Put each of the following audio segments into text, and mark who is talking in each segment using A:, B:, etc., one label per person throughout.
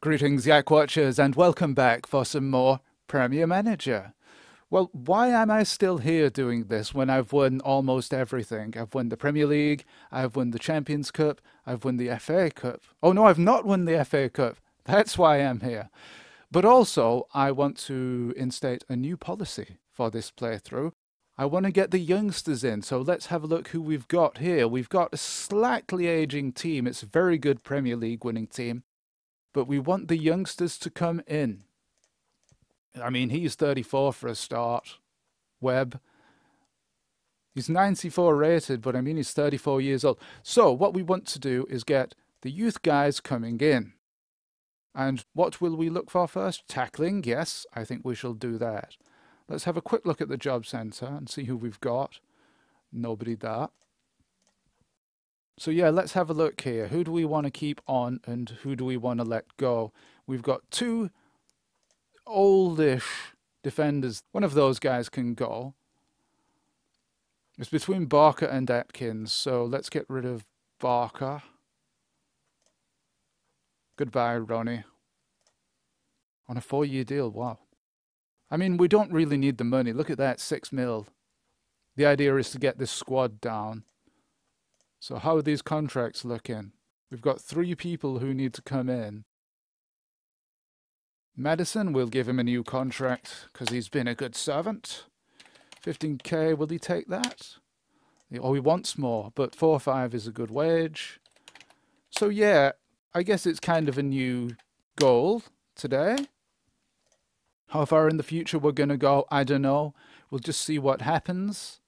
A: Greetings, Yak Watchers, and welcome back for some more Premier Manager. Well, why am I still here doing this when I've won almost everything? I've won the Premier League, I've won the Champions Cup, I've won the FA Cup. Oh no, I've not won the FA Cup. That's why I'm here. But also, I want to instate a new policy for this playthrough. I want to get the youngsters in, so let's have a look who we've got here. We've got a slightly aging team. It's a very good Premier League winning team. But we want the youngsters to come in. I mean, he's 34 for a start. Webb. He's 94 rated, but I mean, he's 34 years old. So what we want to do is get the youth guys coming in. And what will we look for first? Tackling, yes, I think we shall do that. Let's have a quick look at the job centre and see who we've got. Nobody there. So yeah, let's have a look here. Who do we want to keep on and who do we want to let go? We've got two oldish defenders. One of those guys can go. It's between Barker and Atkins, so let's get rid of Barker. Goodbye, Ronnie. On a 4-year deal, wow. I mean, we don't really need the money. Look at that, 6 mil. The idea is to get this squad down. So how are these contracts looking? We've got 3 people who need to come in. Madison, we'll give him a new contract because he's been a good servant. 15k, will he take that? Oh, he wants more, but 4-5 is a good wage. So yeah, I guess it's kind of a new goal today. How far in the future we're going to go, I don't know. We'll just see what happens.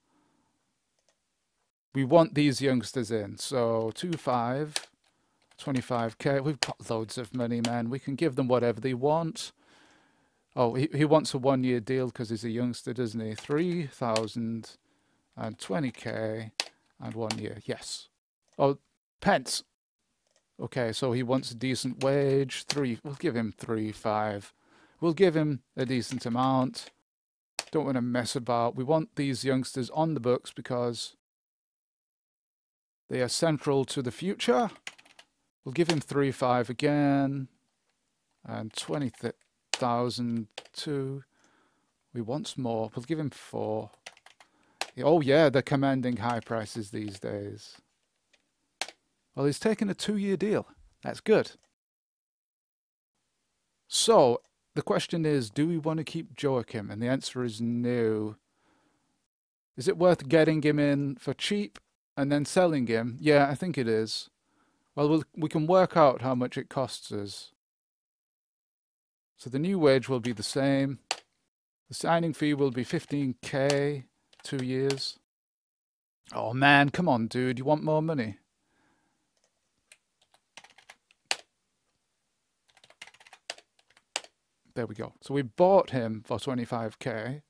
A: We want these youngsters in, so 2-5, 25k. We've got loads of money, man. We can give them whatever they want. Oh, he wants a 1-year deal because he's a youngster, doesn't he? 3,000 and 20k and 1 year. Yes. Oh, pence. Okay, so he wants a decent wage. We'll give him 3-5. We'll give him a decent amount. Don't want to mess about. We want these youngsters on the books because they are central to the future. We'll give him 3-5 again. And 20,000 too. We want more. We'll give him 4. Oh yeah, they're commanding high prices these days. Well, he's taken a 2-year deal. That's good. So, the question is, do we want to keep Joachim? And the answer is no. Is it worth getting him in for cheap and then selling him? Yeah, I think it is. Well, we can work out how much it costs us. So the new wage will be the same. The signing fee will be 15k, 2 years. Oh man, come on, dude. You want more money? There we go. So we bought him for 25k,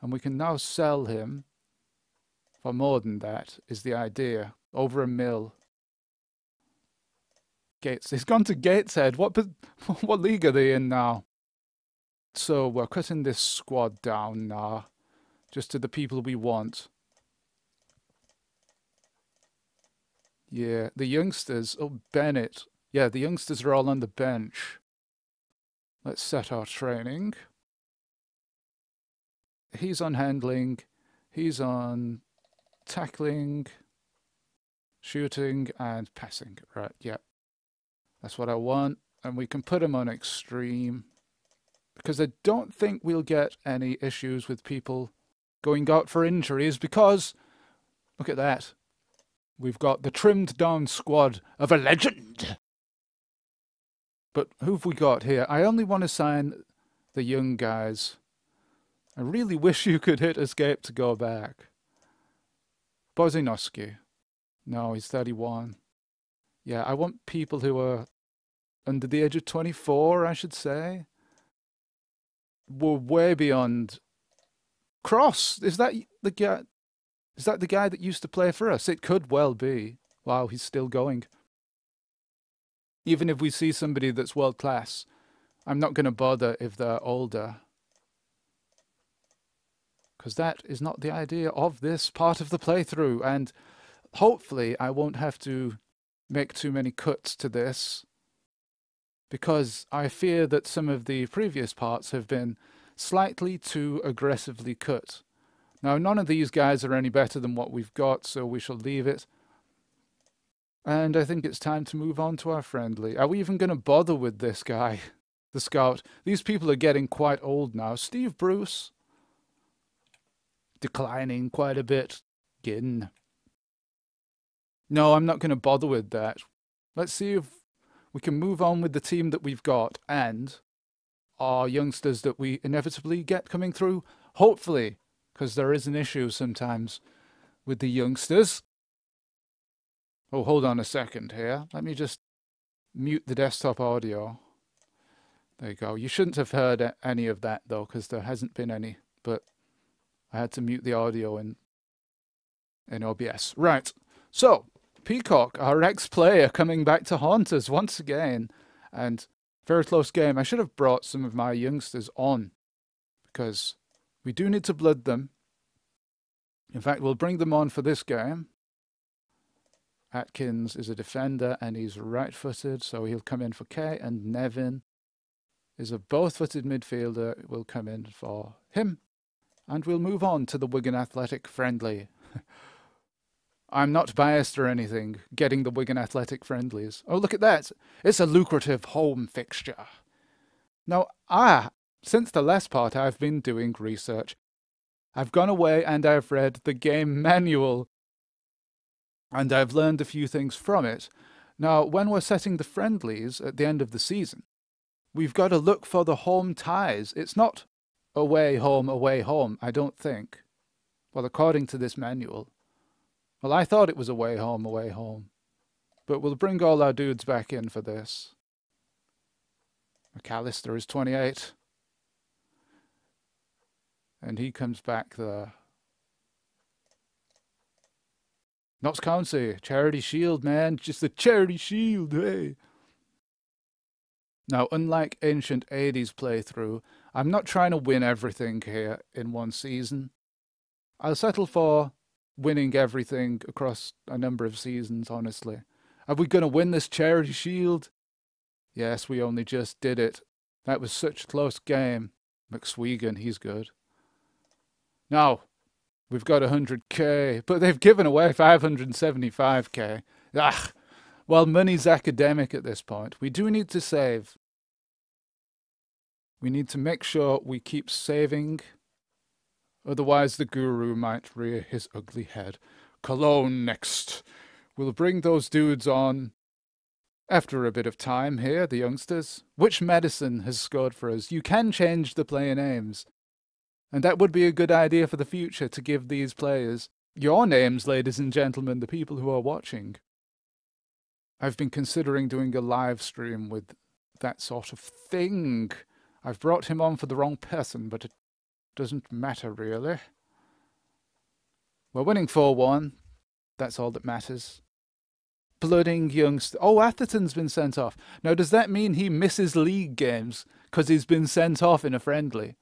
A: and we can now sell him for more than that, is the idea. Over 1 mil. Gates. He's gone to Gateshead. What league are they in now? So we're cutting this squad down now, just to the people we want. Yeah, the youngsters. Oh, Bennett. Yeah, the youngsters are all on the bench. Let's set our training. He's on handling. He's on tackling, shooting, and passing. Right, yeah. That's what I want. And we can put him on extreme. Because I don't think we'll get any issues with people going out for injuries. Because, look at that. We've got the trimmed down squad of a legend. But who've we got here? I only want to sign the young guys. I really wish you could hit escape to go back. Bozinowski. No, he's 31. Yeah, I want people who are under the age of 24, I should say. We're way beyond. Cross, is that the guy? Is that the guy that used to play for us? It could well be. Wow, he's still going. Even if we see somebody that's world class, I'm not going to bother if they're older. Because that is not the idea of this part of the playthrough. And hopefully I won't have to make too many cuts to this. because I fear that some of the previous parts have been slightly too aggressively cut. Now, none of these guys are any better than what we've got, so we shall leave it. And I think it's time to move on to our friendly. Are we even going to bother with this guy, the scout? These people are getting quite old now. Steve Bruce, declining quite a bit. Gin. No, I'm not going to bother with that. Let's see if we can move on with the team that we've got and our youngsters that we inevitably get coming through. Hopefully, because there is an issue sometimes with the youngsters. Oh, hold on a second here. Let me just mute the desktop audio. There you go. You shouldn't have heard any of that, though, because there hasn't been any. But I had to mute the audio in OBS. Right. So, Peacock, our ex-player, coming back to haunt us once again. And very close game. I should have brought some of my youngsters on, because we do need to blood them. In fact, we'll bring them on for this game. Atkins is a defender and he's right-footed, so he'll come in for K, and Nevin is a both-footed midfielder, will come in for him. And we'll move on to the Wigan Athletic friendly. I'm not biased or anything, getting the Wigan Athletic friendlies. Oh, look at that. It's a lucrative home fixture. Now, since the last part, I've been doing research. I've gone away and I've read the game manual. And I've learned a few things from it. Now, when we're setting the friendlies at the end of the season, we've got to look for the home ties. It's not away, home, I don't think. Well, according to this manual. Well, I thought it was away, home. But we'll bring all our dudes back in for this. McAllister is 28. And he comes back there. Notts County, Charity Shield, man. Just the Charity Shield, hey. Now, unlike Ancient 80s playthrough, I'm not trying to win everything here in one season. I'll settle for winning everything across a number of seasons, honestly. Are we going to win this Charity Shield? Yes, we only just did it. That was such a close game. McSwegan, he's good. Now, we've got 100k, but they've given away 575k. Well, money's academic at this point. We do need to save. We need to make sure we keep saving. Otherwise, the guru might rear his ugly head. Cologne next. We'll bring those dudes on after a bit of time here, the youngsters. Which medicine has scored for us? You can change the player names. And that would be a good idea for the future, to give these players your names, ladies and gentlemen, the people who are watching. I've been considering doing a live stream with that sort of thing. I've brought him on for the wrong person, but it doesn't matter, really. We're winning 4-1. That's all that matters. Blooding youngster. Oh, Atherton's been sent off. Now, does that mean he misses league games because he's been sent off in a friendly?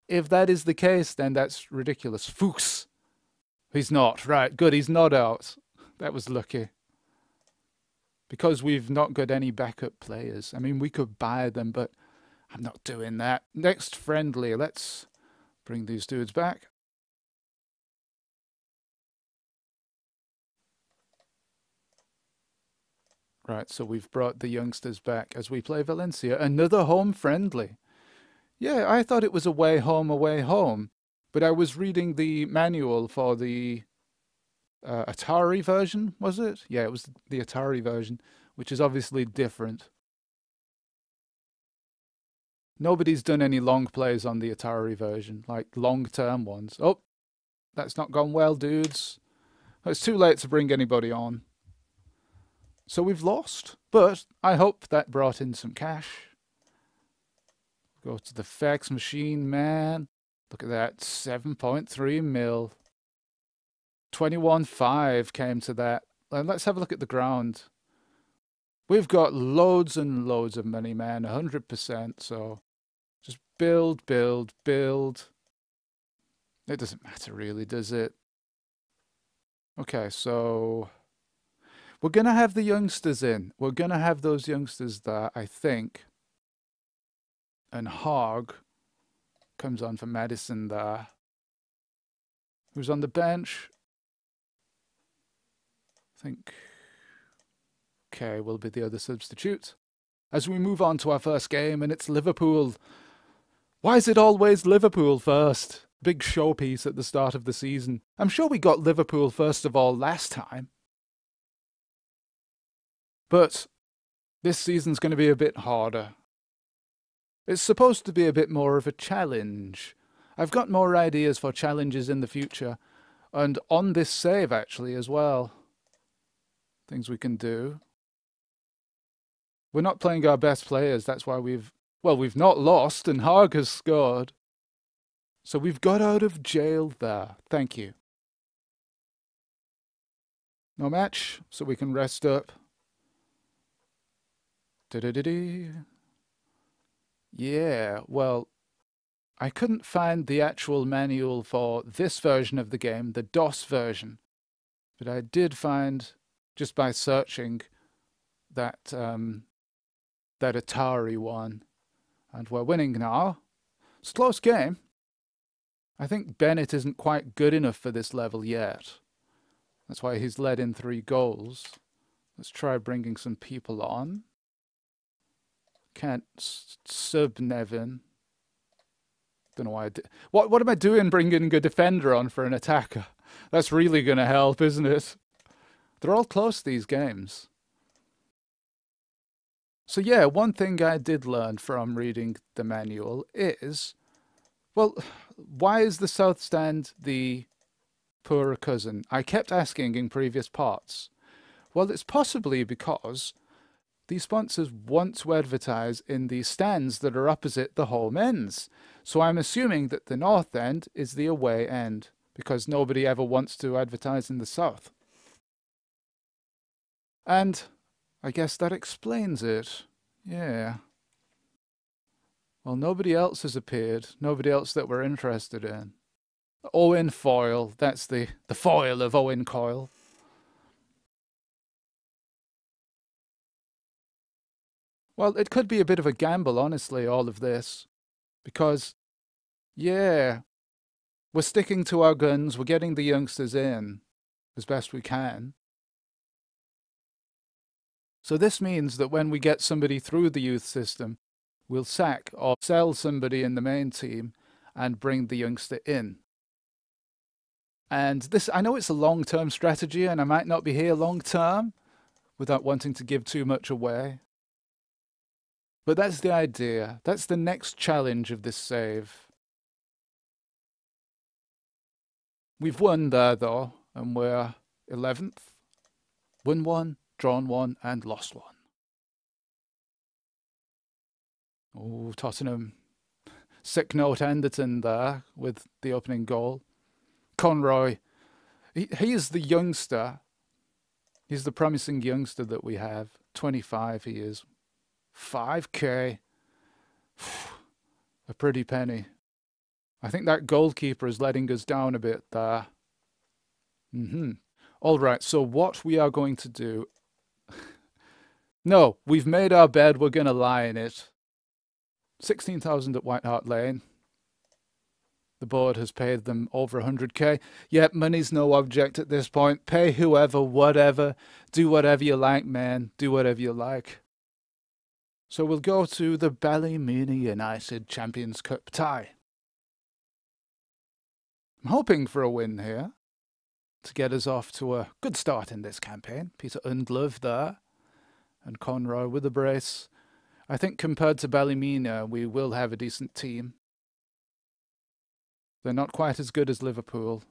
A: If that is the case, then that's ridiculous. Fuchs. He's not. Right, good. He's not out. That was lucky. Because we've not got any backup players. I mean, we could buy them, but I'm not doing that. Next friendly. Let's bring these dudes back. Right, so we've brought the youngsters back as we play Valencia. Another home friendly. Yeah, I thought it was away, home. But I was reading the manual for the Atari version, was it? Yeah, it was the Atari version, which is obviously different. Nobody's done any long plays on the Atari version, like long-term ones. Oh, that's not gone well, dudes. It's too late to bring anybody on. So we've lost, but I hope that brought in some cash. Go to the fax machine, man. Look at that, 7.3 mil. 21.5 came to that. And let's have a look at the ground. We've got loads and loads of money, man, 100%. So just build. It doesn't matter really, does it? Okay, so We're going to have the youngsters in. We're going to have those youngsters there, I think. And Hogg comes on for Madison there. Who's on the bench? I think Kay will be the other substitute. As we move on to our first game, and it's Liverpool. Why is it always Liverpool first? Big showpiece at the start of the season. I'm sure we got Liverpool first of all last time. But this season's going to be a bit harder. It's supposed to be a bit more of a challenge. I've got more ideas for challenges in the future. And on this save, actually, as well. Things we can do. We're not playing our best players. That's why we've not lost, and Hogg has scored. So we've got out of jail there. Thank you. No match, so we can rest up. Yeah, well, I couldn't find the actual manual for this version of the game, the DOS version. But I did find, just by searching, that Atari one. And we're winning now. It's a close game. I think Bennett isn't quite good enough for this level yet. That's why he's led in 3 goals. Let's try bringing some people on. Can't sub Nevin. Don't know why I did. What am I doing bringing a defender on for an attacker? That's really going to help, isn't it? They're all close, these games. So yeah, one thing I did learn from reading the manual is, well, why is the South Stand the poorer cousin? I kept asking in previous parts. Well, it's possibly because these sponsors want to advertise in the stands that are opposite the home ends. So I'm assuming that the North End is the away end, because nobody ever wants to advertise in the South. And I guess that explains it. Yeah. Well, nobody else has appeared. Nobody else that we're interested in. Owen Foyle. That's the foil of Owen Coyle. Well, it could be a bit of a gamble, honestly, all of this. Because, yeah, we're sticking to our guns. We're getting the youngsters in as best we can. So this means that when we get somebody through the youth system, we'll sack or sell somebody in the main team and bring the youngster in. And this, I know it's a long-term strategy, and I might not be here long-term without wanting to give too much away. But that's the idea. That's the next challenge of this save. We've won there, though, and we're 11th. Won 1. Drawn 1 and lost 1. Oh, Tottenham. Sick note Anderton there with the opening goal. Conroy. He is the youngster. He's the promising youngster that we have. 25 he is. 5k. A pretty penny. I think that goalkeeper is letting us down a bit there. All right, so what we are going to do... No, we've made our bed, we're going to lie in it. 16,000 at White Hart Lane. The board has paid them over 100k. Yep, money's no object at this point. Pay whoever, whatever. Do whatever you like, man. Do whatever you like. So we'll go to the Ballymena United Champions Cup tie. I'm hoping for a win here to get us off to a good start in this campaign. Peter Undlove there. And Conroy with a brace. I think compared to Ballymena, we will have a decent team. They're not quite as good as Liverpool.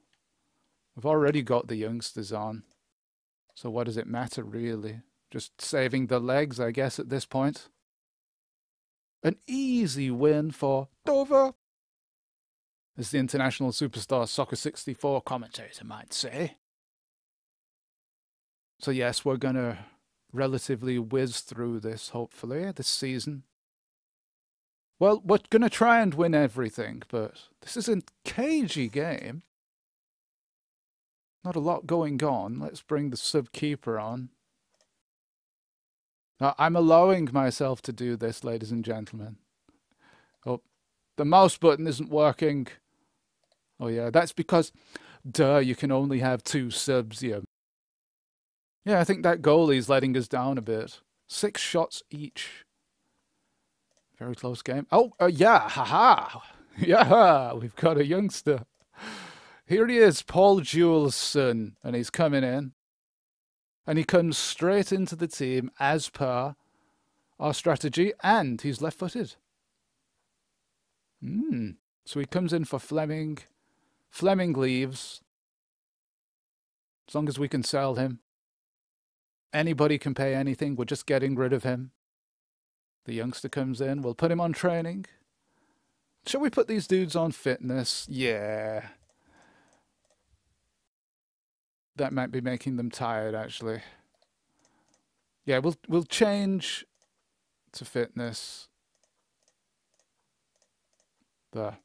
A: We've already got the youngsters on. So what does it matter, really? Just saving the legs, I guess, at this point. An easy win for Dover, as the international superstar Soccer 64 commentator might say. So yes, we're going to relatively whiz through this, hopefully, this season. Well, we're going to try and win everything, but this is a cagey game. Not a lot going on. Let's bring the sub-keeper on. Now, I'm allowing myself to do this, ladies and gentlemen. Oh, the mouse button isn't working. Oh yeah, that's because, duh, you can only have 2 subs, yeah. Yeah, I think that goalie's letting us down a bit. 6 shots each. Very close game. Oh, yeah, haha. Yeah, we've got a youngster. Here he is, Paul Jewell's son, and he's coming in. And he comes straight into the team as per our strategy, and he's left-footed. So he comes in for Fleming. Fleming leaves. As long as we can sell him. Anybody can pay anything. We're just getting rid of him. The youngster comes in. We'll put him on training. Shall we put these dudes on fitness? Yeah. That might be making them tired, actually. Yeah, we'll change to fitness. There.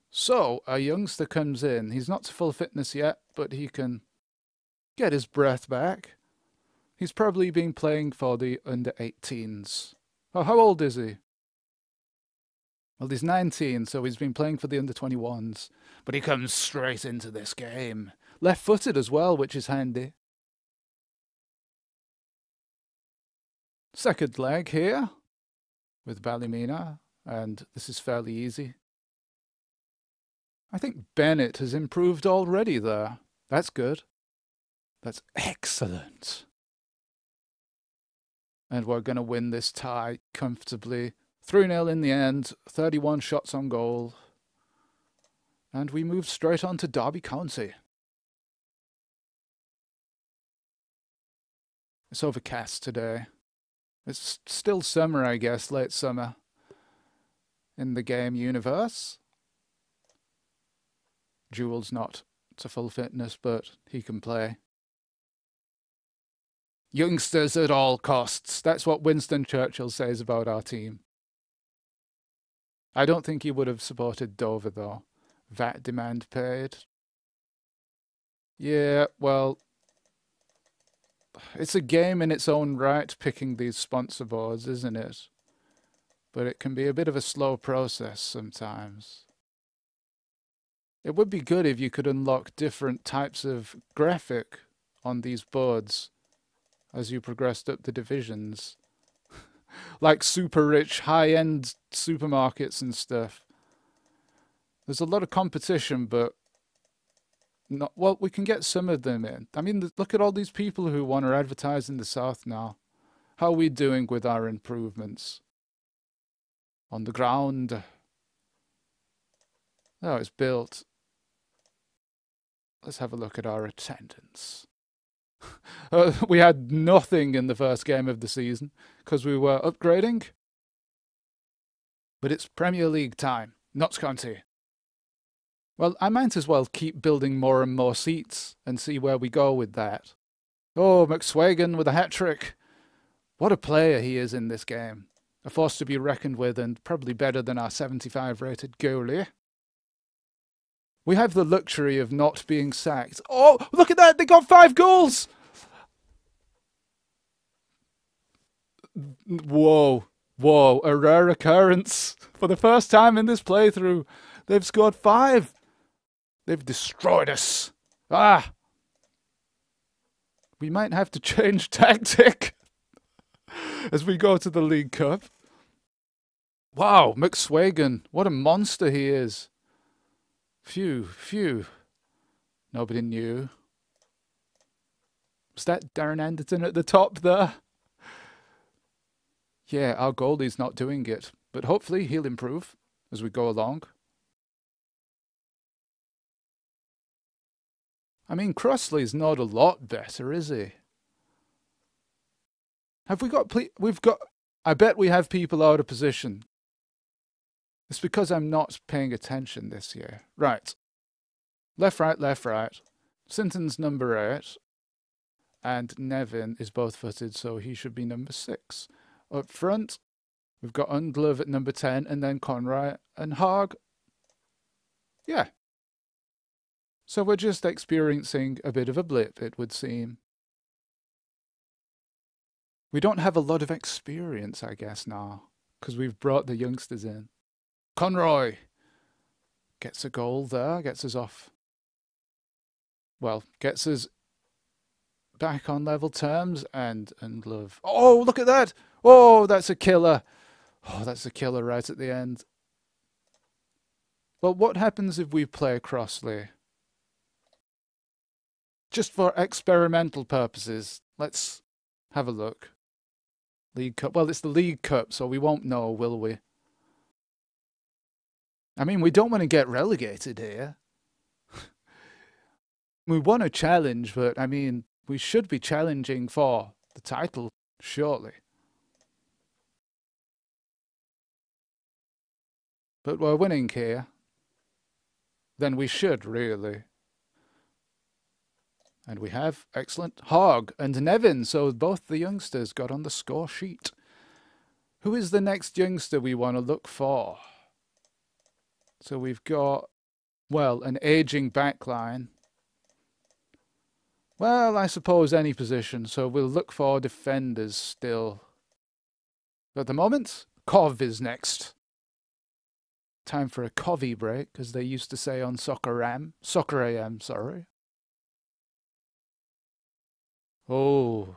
A: So, a youngster comes in. He's not to full fitness yet, but he can get his breath back. He's probably been playing for the under-18s. Oh, how old is he? Well, he's 19, so he's been playing for the under-21s. But he comes straight into this game. Left-footed as well, which is handy. Second leg here with Ballymena, and this is fairly easy. I think Bennett has improved already there. That's good. That's excellent. And we're going to win this tie comfortably. 3-0 in the end, 31 shots on goal. And we move straight on to Derby County. It's overcast today. It's still summer, I guess, late summer in the game universe. Jewell's not to full fitness, but he can play. Youngsters at all costs. That's what Winston Churchill says about our team. I don't think he would have supported Dover, though. VAT demand paid. Yeah, well, it's a game in its own right, picking these sponsor boards, isn't it? But it can be a bit of a slow process sometimes. It would be good if you could unlock different types of graphic on these boards as you progressed up the divisions. Like super rich, high-end supermarkets and stuff. There's a lot of competition, but not, well, we can get some of them in. I mean, look at all these people who want to advertise in the South now. How are we doing with our improvements? On the ground. Oh, it's built. Let's have a look at our attendance. We had nothing in the first game of the season because we were upgrading. But it's Premier League time, Notts County. Well, I might as well keep building more and more seats and see where we go with that. Oh, McSwagan with a hat-trick. What a player he is in this game. A force to be reckoned with and probably better than our 75 rated goalie. We have the luxury of not being sacked. Oh, look at that! They got 5 goals! Whoa. Whoa, a rare occurrence. For the first time in this playthrough, they've scored 5. They've destroyed us. Ah! We might have to change tactic as we go to the League Cup. Wow, McSwagan, what a monster he is. Phew. Nobody knew. Was that Darren Anderton at the top there? Yeah, our goalie's not doing it, but hopefully he'll improve as we go along. I mean, Crossley's not a lot better, is he? Have we got... We've got... I bet we have people out of position. It's because I'm not paying attention this year. Right. Left, right. Sinton's number 8. And Nevin is both-footed, so he should be number 6. Up front, we've got Undlove at number 10, and then Conroy and Haag. Yeah. So we're just experiencing a bit of a blip, it would seem. We don't have a lot of experience, I guess, now, because we've brought the youngsters in. Conroy gets a goal there, gets us off. Well, gets us back on level terms and love. Oh, look at that! Oh, that's a killer. Oh, that's a killer right at the end. Well, what happens if we play Crossley? Just for experimental purposes, let's have a look. League Cup. Well, it's the League Cup, so we won't know, will we? I mean, we don't want to get relegated here. We want a challenge, but I mean, we should be challenging for the title, surely. But we're winning here. Then we should, really. And we have excellent Hogg and Nevin, so both the youngsters got on the score sheet. Who is the next youngster we want to look for? So we've got, well, an aging backline. Well, I suppose any position, so we'll look for defenders still. At the moment, Cov is next. Time for a coffee break, as they used to say on Soccer AM, sorry. Oh,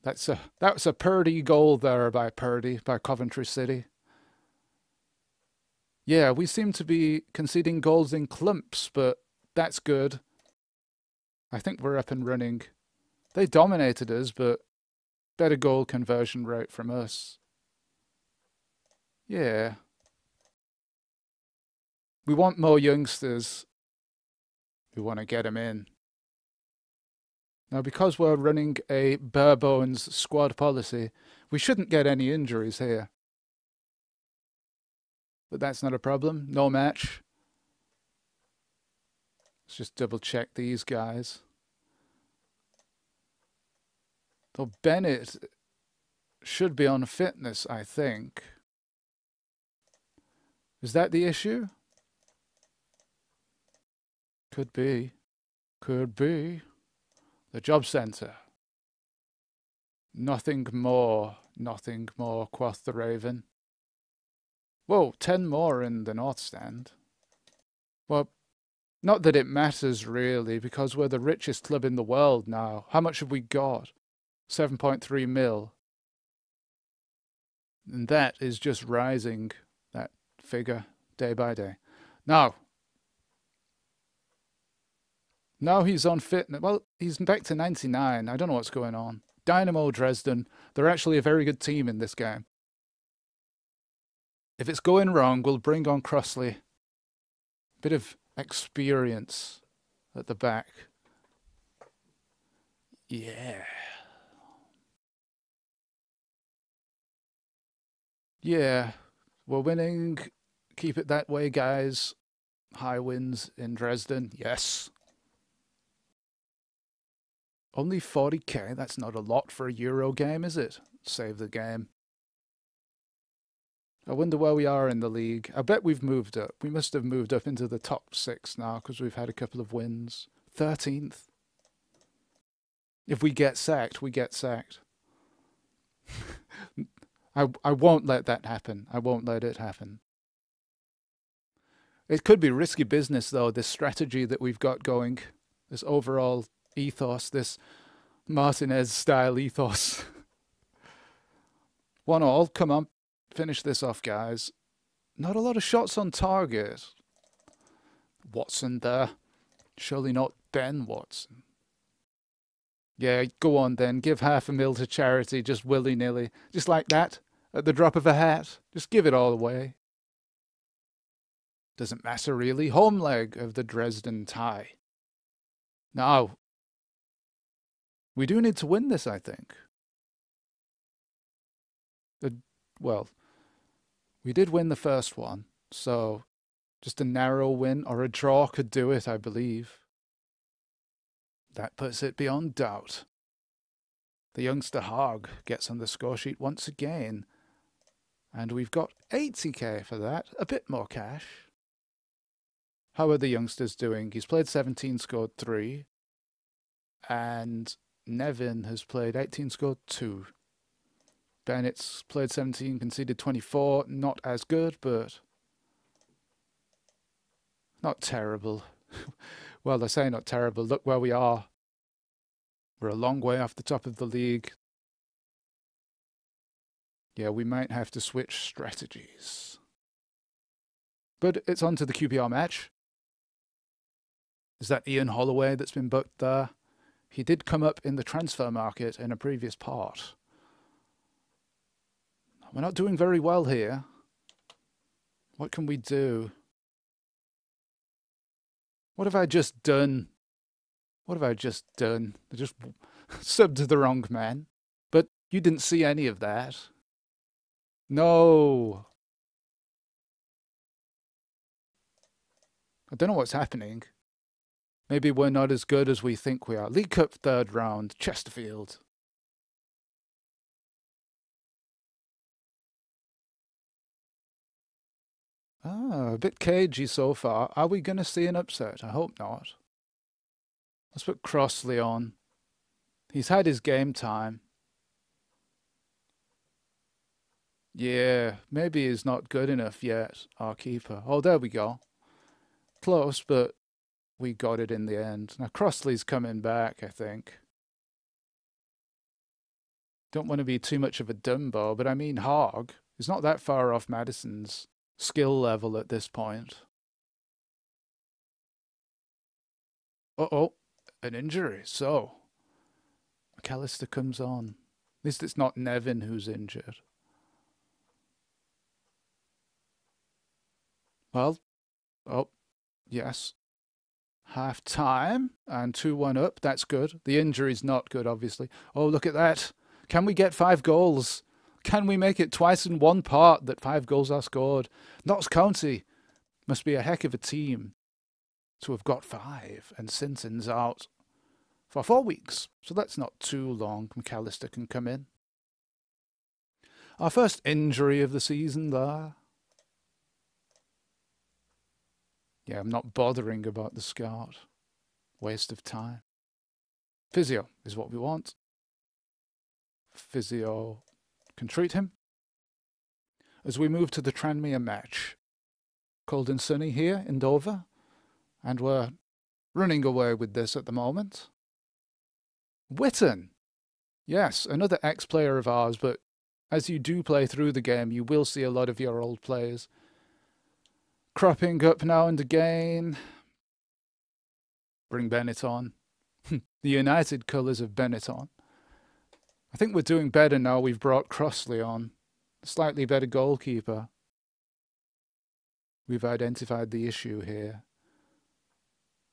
A: that's a Purdy goal there by Purdy, by Coventry City. Yeah, we seem to be conceding goals in clumps, but that's good. I think we're up and running. They dominated us, but better goal conversion rate from us. Yeah. We want more youngsters. We want to get them in. Now, because we're running a bare bones squad policy, we shouldn't get any injuries here. But that's not a problem. No match. Let's just double check these guys. Though Bennett should be on fitness, I think. Is that the issue? Could be. Could be. The job centre. Nothing more. Nothing more, quoth the Raven. Whoa, 10 more in the North Stand. Well, not that it matters really, because we're the richest club in the world now. How much have we got? 7.3 mil. And that is just rising, that figure, day by day. Now he's on fitness. Well, he's back to 99. I don't know what's going on. Dynamo Dresden, they're actually a very good team in this game. If it's going wrong, we'll bring on Crossley. Bit of experience at the back. Yeah. Yeah, we're winning. Keep it that way, guys. High wins in Dresden. Yes. Only 40k, that's not a lot for a Euro game, is it? Save the game. I wonder where we are in the league. I bet we've moved up. We must have moved up into the top 6 now, because we've had a couple of wins. 13th. If we get sacked, we get sacked. I won't let that happen. I won't let it happen. It could be risky business, though, this strategy that we've got going. This overall ethos, this Martinez-style ethos. 1-1, come on. Finish this off, guys. Not a lot of shots on target. Watson there. Surely not Ben Watson. Yeah, go on then. Give $500,000 to charity, just willy-nilly. Just like that, at the drop of a hat. Just give it all away. Doesn't matter really. Home leg of the Dresden tie. Now, we do need to win this, I think. Well, we did win the first one, so just a narrow win or a draw could do it, I believe. That puts it beyond doubt. The youngster Hogg gets on the score sheet once again. And we've got 80k for that, a bit more cash. How are the youngsters doing? He's played 17, scored 3. And Nevin has played 18, scored 2. Bennett's played 17, conceded 24. Not as good, but not terrible. Well, I say not terrible. Look where we are. We're a long way off the top of the league. Yeah, we might have to switch strategies. But it's on to the QPR match. Is that Ian Holloway that's been booked there? He did come up in the transfer market in a previous part. We're not doing very well here. What can we do? What have I just done? What have I just done? I just subbed the wrong man. But you didn't see any of that. No. I don't know what's happening. Maybe we're not as good as we think we are. League Cup 3rd round, Chesterfield. Ah, a bit cagey so far. Are we going to see an upset? I hope not. Let's put Crossley on. He's had his game time. Yeah, maybe he's not good enough yet, our keeper. Oh, there we go. Close, but we got it in the end. Now Crossley's coming back, I think. Don't want to be too much of a Dumbo, but I mean Hogg is not that far off Maddison's skill level at this point. Uh-oh, an injury. So, McAllister comes on. At least it's not Nevin who's injured. Well, oh, yes. Half time and 2-1 up. That's good. The injury's not good, obviously. Oh, look at that. Can we get 5 goals? Can we make it twice in one part that 5 goals are scored? Notts County must be a heck of a team to have got 5. And Sinton's out for 4 weeks. So that's not too long. McAllister can come in. Our first injury of the season there. Yeah, I'm not bothering about the scout. Waste of time. Physio is what we want. Physio can treat him. As we move to the Tranmere match. Cold and sunny here in Dover. And we're running away with this at the moment. Witten. Yes, another ex-player of ours, but as you do play through the game, you will see a lot of your old players cropping up now and again. Bring Bennett on. The United colours of Bennett on. I think we're doing better now we've brought Crossley on. A slightly better goalkeeper. We've identified the issue here.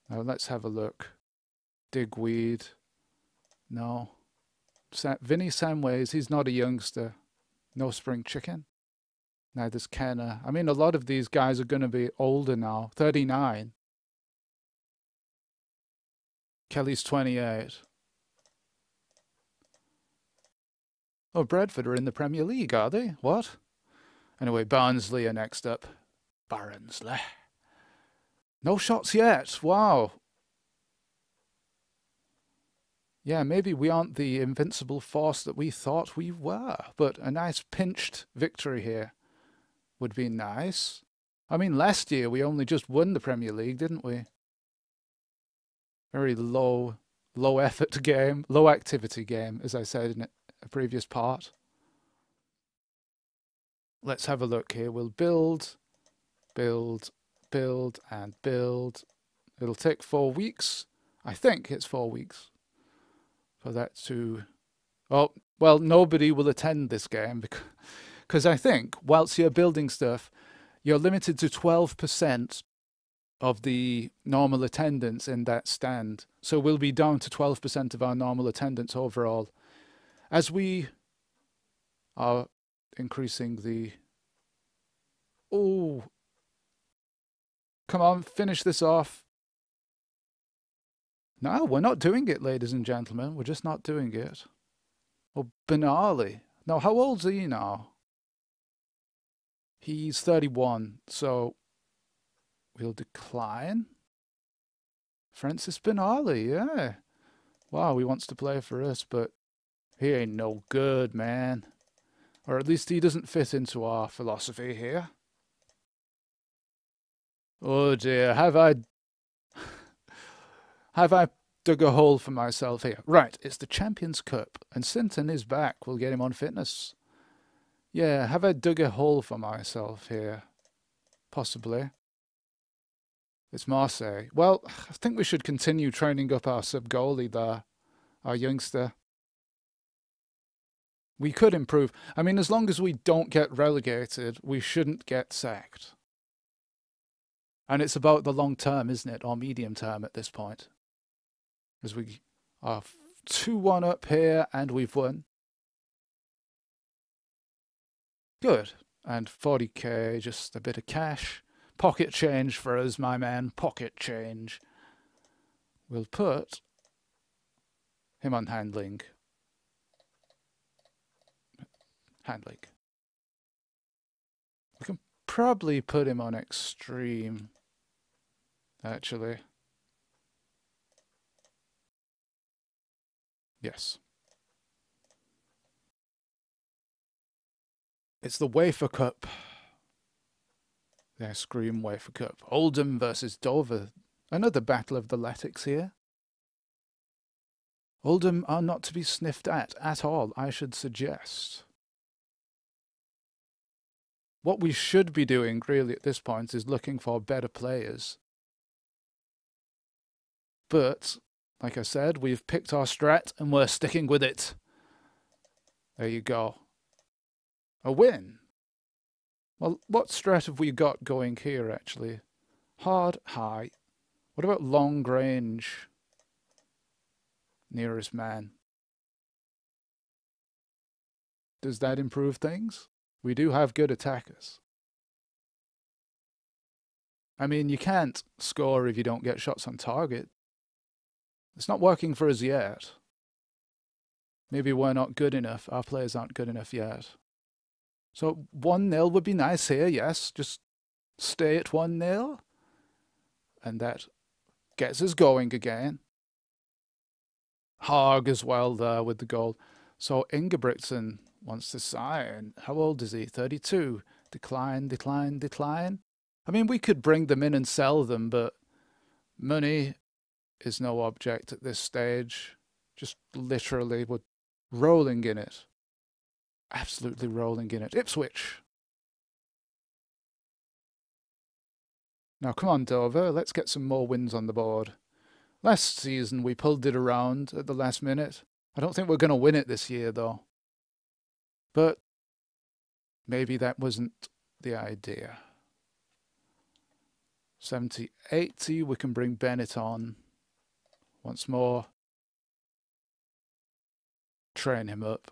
A: Now let's have a look. Digweed. No. Vinny Samways, he's not a youngster. No spring chicken. Neither's Kenner. I mean, a lot of these guys are going to be older now. 39. Kelly's 28. Oh, Bradford are in the Premier League, are they? What? Anyway, Barnsley are next up. Barnsley. No shots yet. Wow. Yeah, maybe we aren't the invincible force that we thought we were. But a nice pinched victory here would be nice. I mean, last year we only just won the Premier League, didn't we? Very low effort game, low activity game, as I said in a previous part. Let's have a look here. We'll build, build, build, and build. It'll take 4 weeks. I think it's 4 weeks for that to... Oh, well, nobody will attend this game because I think whilst you're building stuff, you're limited to 12% of the normal attendance in that stand. So we'll be down to 12% of our normal attendance overall. As we are increasing the... Oh, come on, finish this off. No, we're not doing it, ladies and gentlemen. We're just not doing it. Oh, Benali. Now, how old's he now? He's 31, so we'll decline. Francis Benali, yeah. Wow, he wants to play for us, but he ain't no good, man. Or at least he doesn't fit into our philosophy here. Oh dear, have I dug a hole for myself here? Right, it's the Champions Cup, and Sinton is back. We'll get him on fitness. Yeah, have I dug a hole for myself here? Possibly. It's Marseille. Well, I think we should continue training up our sub-goalie there, our youngster. We could improve. I mean, as long as we don't get relegated, we shouldn't get sacked. And it's about the long term, isn't it? Or medium term at this point. As we are 2-1 up here and we've won. Good. And 40k, just a bit of cash. Pocket change for us, my man. Pocket change. We'll put him on handling. Handling. We can probably put him on extreme, actually. Yes. It's the Wafer Cup. The Scream Wafer Cup. Oldham versus Dover. Another battle of the Latics here. Oldham are not to be sniffed at all, I should suggest. What we should be doing, really, at this point is looking for better players. But, like I said, we've picked our strat and we're sticking with it. There you go. A win. Well, what strat have we got going here, actually? Hard, high. What about long range? Nearest man. Does that improve things? We do have good attackers. I mean, you can't score if you don't get shots on target. It's not working for us yet. Maybe we're not good enough. Our players aren't good enough yet. So 1-0 would be nice here, yes. Just stay at 1-0. And that gets us going again. Haag as well there with the goal. So Ingebrigtsen wants to sign. How old is he? 32. Decline, decline, decline. I mean, we could bring them in and sell them, but money is no object at this stage. Just literally, we're rolling in it. Absolutely rolling in it. Ipswich. Now, come on, Dover. Let's get some more wins on the board. Last season, we pulled it around at the last minute. I don't think we're going to win it this year, though. But maybe that wasn't the idea. 70-80, we can bring Bennett on once more. Train him up.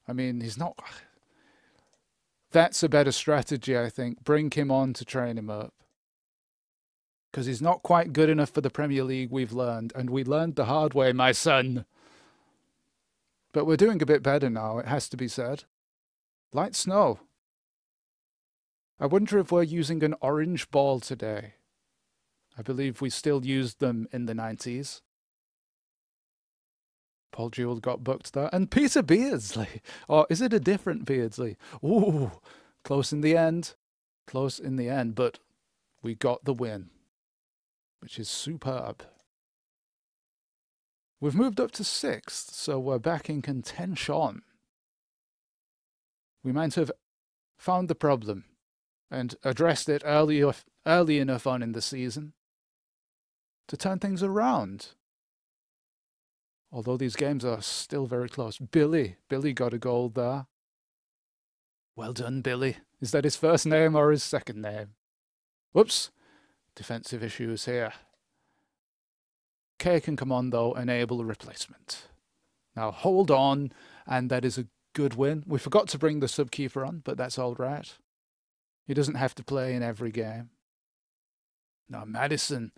A: I mean, he's not... That's a better strategy, I think. Bring him on to train him up. Because he's not quite good enough for the Premier League, we've learned. And we learned the hard way, my son. But we're doing a bit better now, it has to be said. Light snow. I wonder if we're using an orange ball today. I believe we still used them in the 90s. Paul Jewell got booked there. And Peter Beardsley. Or is it a different Beardsley? Ooh, close in the end. Close in the end, but we got the win, which is superb. We've moved up to 6th, so we're back in contention. We might have found the problem and addressed it early enough on in the season to turn things around. Although these games are still very close. Billy got a goal there. Well done, Billy. Is that his first name or his second name? Whoops. Defensive issues here. K can come on, though, enable a replacement. Now, hold on, and that is a good win. We forgot to bring the sub-keeper on, but that's all right. He doesn't have to play in every game. Now, Madison,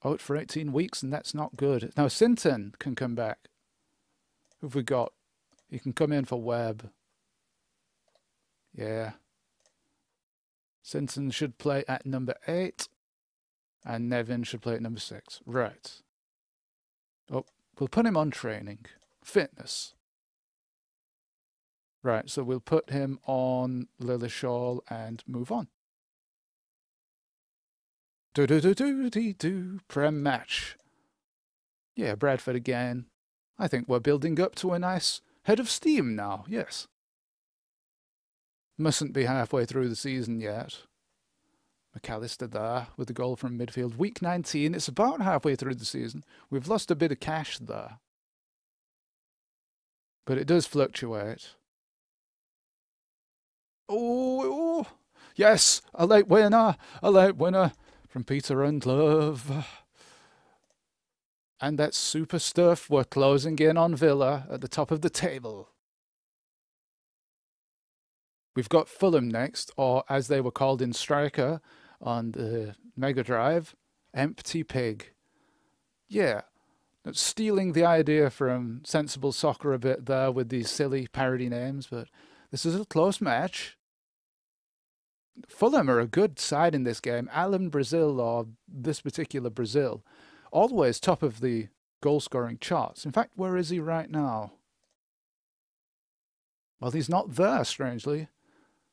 A: out for 18 weeks, and that's not good. Now, Sinton can come back. Who've we got? He can come in for Webb. Yeah. Sinton should play at number 8. And Nevin should play at number 6. Right. Oh, We'll put him on training. Fitness. Right, so we'll put him on Lillishall and move on. Prem match. Yeah, Bradford again. I think we're building up to a nice head of steam now, yes. Mustn't be halfway through the season yet. McAllister there with the goal from midfield. Week 19, it's about halfway through the season. We've lost a bit of cash there. But it does fluctuate. Oh, yes, a late winner from Peter Rundlove. And that's super stuff. We're closing in on Villa at the top of the table. We've got Fulham next, or as they were called in Striker on the Mega Drive, Empty Pig. Yeah, stealing the idea from Sensible Soccer a bit there with these silly parody names, but this is a close match. Fulham are a good side in this game. Alan Brazil, or this particular Brazil, always top of the goal-scoring charts. In fact, where is he right now? Well, he's not there, strangely.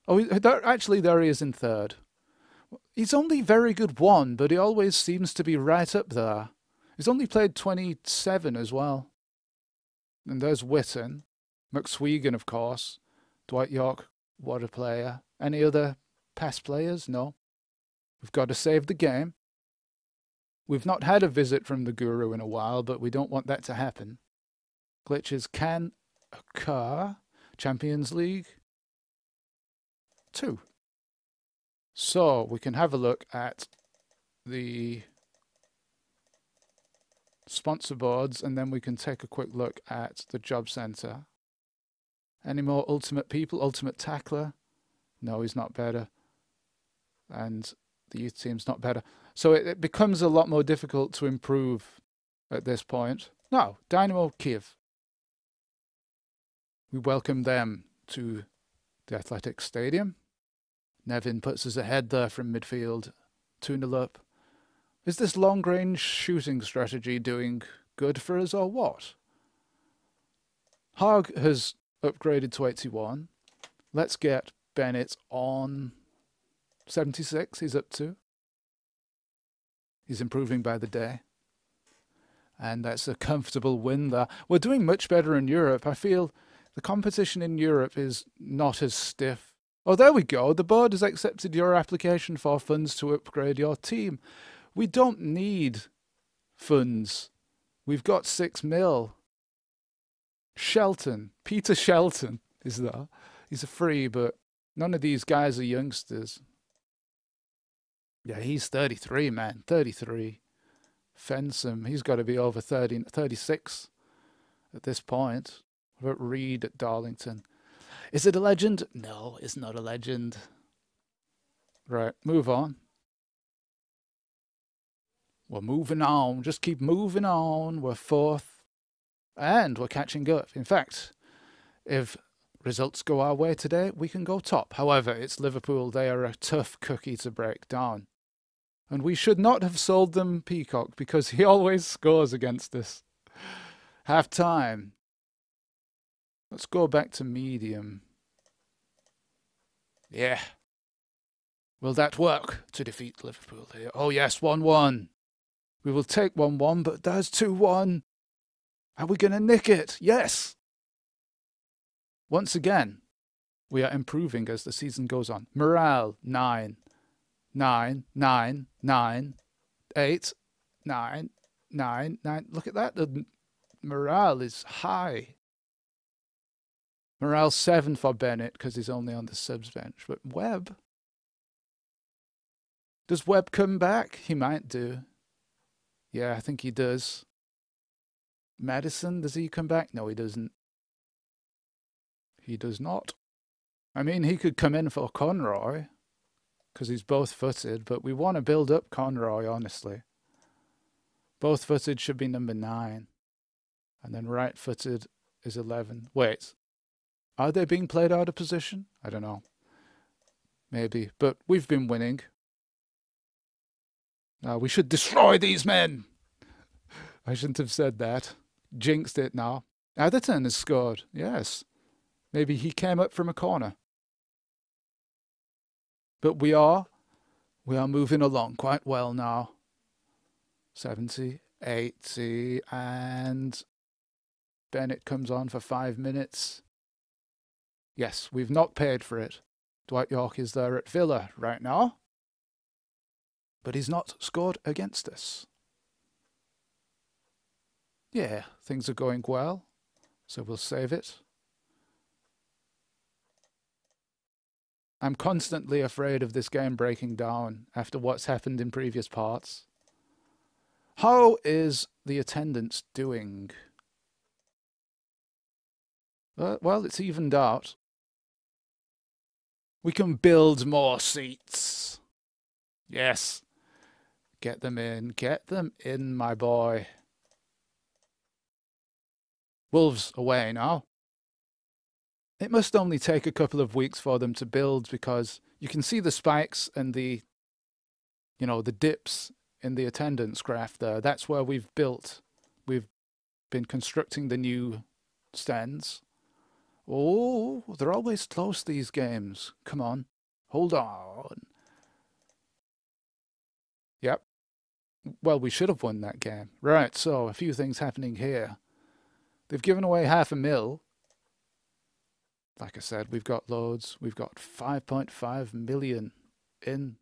A: Oh, actually, there he is in third. He's only very good one, but he always seems to be right up there. He's only played 27 as well. And there's Witten. McSwegan, of course. Dwight York, what a player. Any other past players? No. We've got to save the game. We've not had a visit from the Guru in a while, but we don't want that to happen. Glitches can occur. Champions League 2. So we can have a look at the sponsor boards, and then we can take a quick look at the job centre. Any more ultimate people? Ultimate tackler? No, he's not better. And the youth team's not better. So it becomes a lot more difficult to improve at this point. No, Dynamo Kiev. We welcome them to the Athletic Stadium. Nevin puts us ahead there from midfield. 2-0 up. Is this long-range shooting strategy doing good for us or what? Haag has upgraded to 81. Let's get Bennett on 76. He's up to. He's improving by the day. And that's a comfortable win there. We're doing much better in Europe. I feel the competition in Europe is not as stiff. Oh, there we go. The board has accepted your application for funds to upgrade your team. We don't need funds. We've got 6 mil. Shelton. Peter Shelton is there. He's a free, but none of these guys are youngsters. Yeah, he's 33, man. 33. Fensom, he's got to be over 30, 36 at this point. What about Reed at Darlington? Is it a legend? No, it's not a legend. Right, move on. We're moving on. Just keep moving on. We're 4th. And we're catching up. In fact, if results go our way today, we can go top. However, it's Liverpool. They are a tough cookie to break down. And we should not have sold them Peacock because he always scores against us. Half time. Let's go back to medium. Yeah. Will that work to defeat Liverpool here? Oh yes, 1-1. We will take 1-1, but there's 2-1. Are we going to nick it? Yes. Once again, we are improving as the season goes on. Morale, 9. 9, 9, 9, 8, 9, 9, 9. Look at that. The morale is high. Morale 7 for Bennett because he's only on the subs bench. But Webb? Does Webb come back? He might do. Yeah, I think he does. Madison, does he come back? No, he doesn't. He does not. I mean, he could come in for Conroy because he's both-footed, but we want to build up Conroy, honestly. Both-footed should be number 9. And then right-footed is 11. Wait. Are they being played out of position? I don't know. Maybe. But we've been winning. We should destroy these men. I shouldn't have said that. Jinxed it now. Atherton has scored. Yes. Maybe he came up from a corner. But we are moving along quite well now. 70, 80, and Bennett comes on for 5 minutes. Yes, we've not paid for it. Dwight York is there at Villa right now, but he's not scored against us. Yeah, things are going well, so we'll save it. I'm constantly afraid of this game breaking down after what's happened in previous parts. How is the attendance doing? Well, it's evened out. We can build more seats. Yes. Get them in. Get them in, my boy. Wolves away now. It must only take a couple of weeks for them to build because you can see the spikes and the dips in the attendance graph there. That's where we've built. We've been constructing the new stands. Oh, they're always close, these games. Come on. Hold on. Yep. Well, we should have won that game. Right, so a few things happening here. They've given away $500,000. Like I said, we've got loads. We've got 5.5 million in.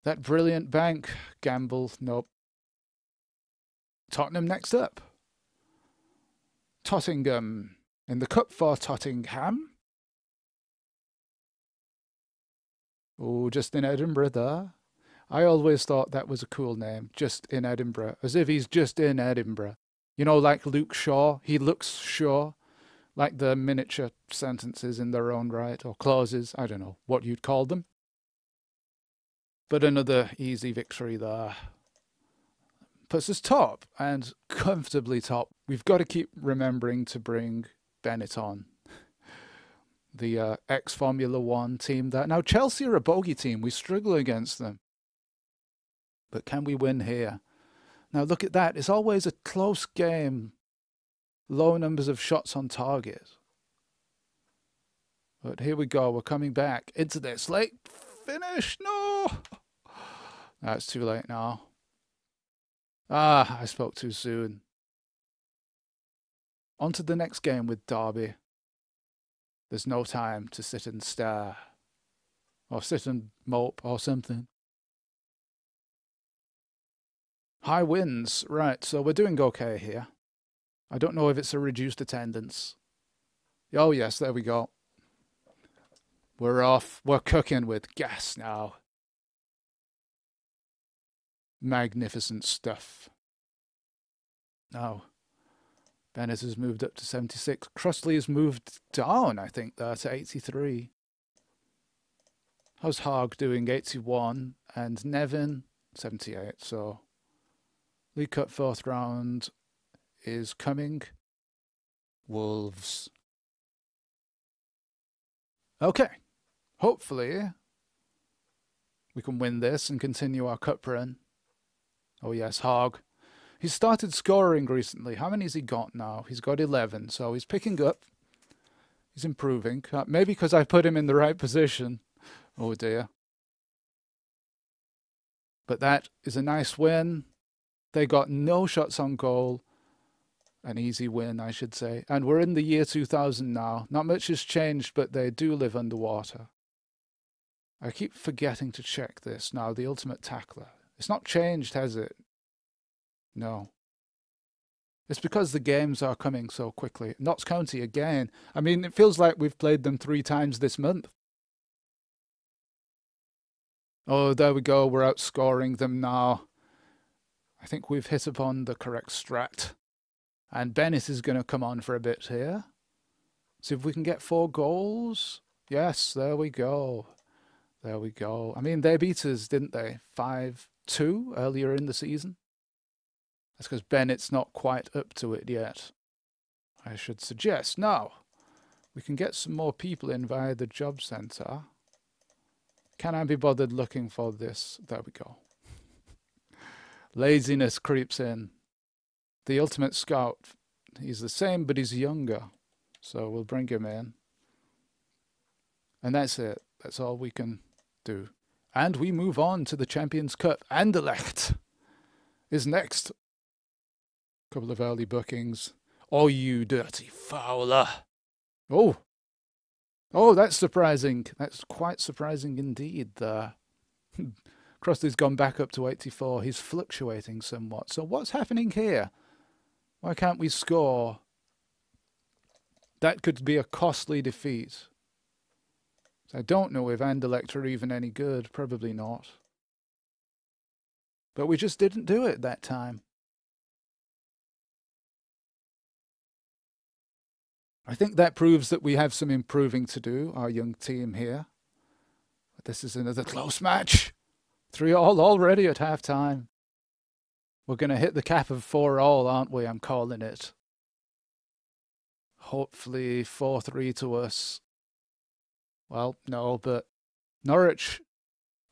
A: That brilliant bank gamble. Nope. Tottenham next up. Tottingham. In the cup for Tottenham. Oh, just in Edinburgh there. I always thought that was a cool name. Just in Edinburgh. As if he's just in Edinburgh. You know, like Luke Shaw. He looks Shaw. Like the miniature sentences in their own right. Or clauses. I don't know what you'd call them. But another easy victory there. Puts us top. And comfortably top. We've got to keep remembering to bring Bennett on. The ex-Formula One team there. Now, Chelsea are a bogey team. We struggle against them. But can we win here? Now, look at that. It's always a close game. Low numbers of shots on target. But here we go. We're coming back into this. Late finish. No! That's too late now. Ah, I spoke too soon. On to the next game with Derby. There's no time to sit and stare. Or sit and mope or something. High winds. Right, so we're doing okay here. I don't know if it's a reduced attendance. Oh yes, there we go. We're off. We're cooking with gas now. Magnificent stuff. Now, Bennett has moved up to 76. Crossley has moved down, I think, there to 83. How's Haag doing? 81. And Nevin, 78. So, League Cup 4th round is coming. Wolves. Okay. Hopefully, we can win this and continue our cup run. Oh yes, Haag. He's started scoring recently. How many has he got now? He's got 11, so he's picking up. He's improving. Maybe because I put him in the right position. Oh dear. But that is a nice win. They got no shots on goal. An easy win, I should say. And we're in the year 2000 now. Not much has changed, but they do live underwater. I keep forgetting to check this now. The ultimate tackler. It's not changed, has it? No. It's because the games are coming so quickly. Notts County again. I mean, it feels like we've played them 3 times this month. Oh, there we go. We're outscoring them now. I think we've hit upon the correct strat. And Bennett is going to come on for a bit here. See if we can get 4 goals. Yes, there we go. There we go. I mean, they beat us, didn't they? 5-2 earlier in the season. That's because Bennett's not quite up to it yet. I should suggest. Now, we can get some more people in via the job centre. Can I be bothered looking for this? There we go. Laziness creeps in. The Ultimate Scout, he's the same, but he's younger. So we'll bring him in. And that's it. That's all we can do. And we move on to the Champions Cup. Anderlecht is next. Couple of early bookings. Oh, you dirty fowler. Oh. Oh, that's surprising. That's quite surprising indeed. Crossley's gone back up to 84. He's fluctuating somewhat. So what's happening here? Why can't we score? That could be a costly defeat. I don't know if Anderlecht are even any good. Probably not. But we just didn't do it that time. I think that proves that we have some improving to do, our young team here. But this is another close match. 3-all already at half-time. We're going to hit the cap of 4-all, aren't we? I'm calling it. Hopefully 4-3 to us. Well, no, but Norwich,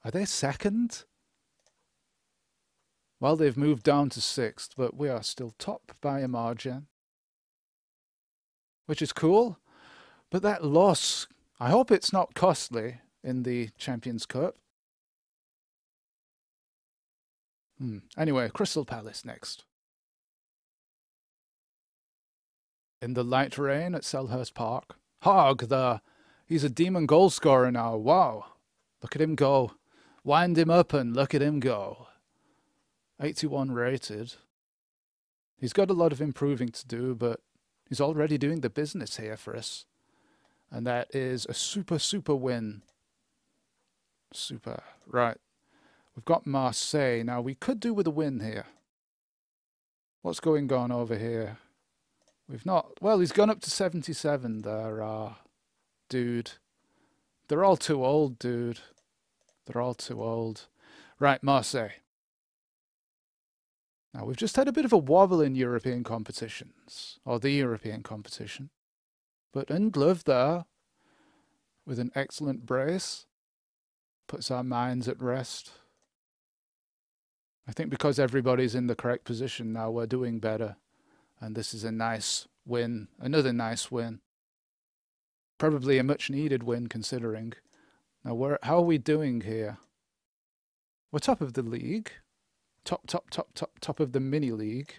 A: are they second? Well, they've moved down to 6th, but we are still top by a margin. Which is cool. But that loss, I hope it's not costly in the Champions Cup. Anyway, Crystal Palace next. In the light rain at Selhurst Park. Hogg, he's a demon goal scorer now. Wow. Look at him go. Wind him up and look at him go. 81 rated. He's got a lot of improving to do, but he's already doing the business here for us. And that is a super, super win. Super. Right. We've got Marseille. Now, we could do with a win here. What's going on over here? We've not... Well, he's gone up to 77 there, dude. They're all too old, dude. They're all too old. Right, Marseille. Now, we've just had a bit of a wobble in European competitions. Or the European competition. But Unglove there, with an excellent brace, puts our minds at rest. I think because everybody's in the correct position now, we're doing better. And this is a nice win. Another nice win. Probably a much needed win considering. Now, how are we doing here? We're top of the league. Top of the mini league.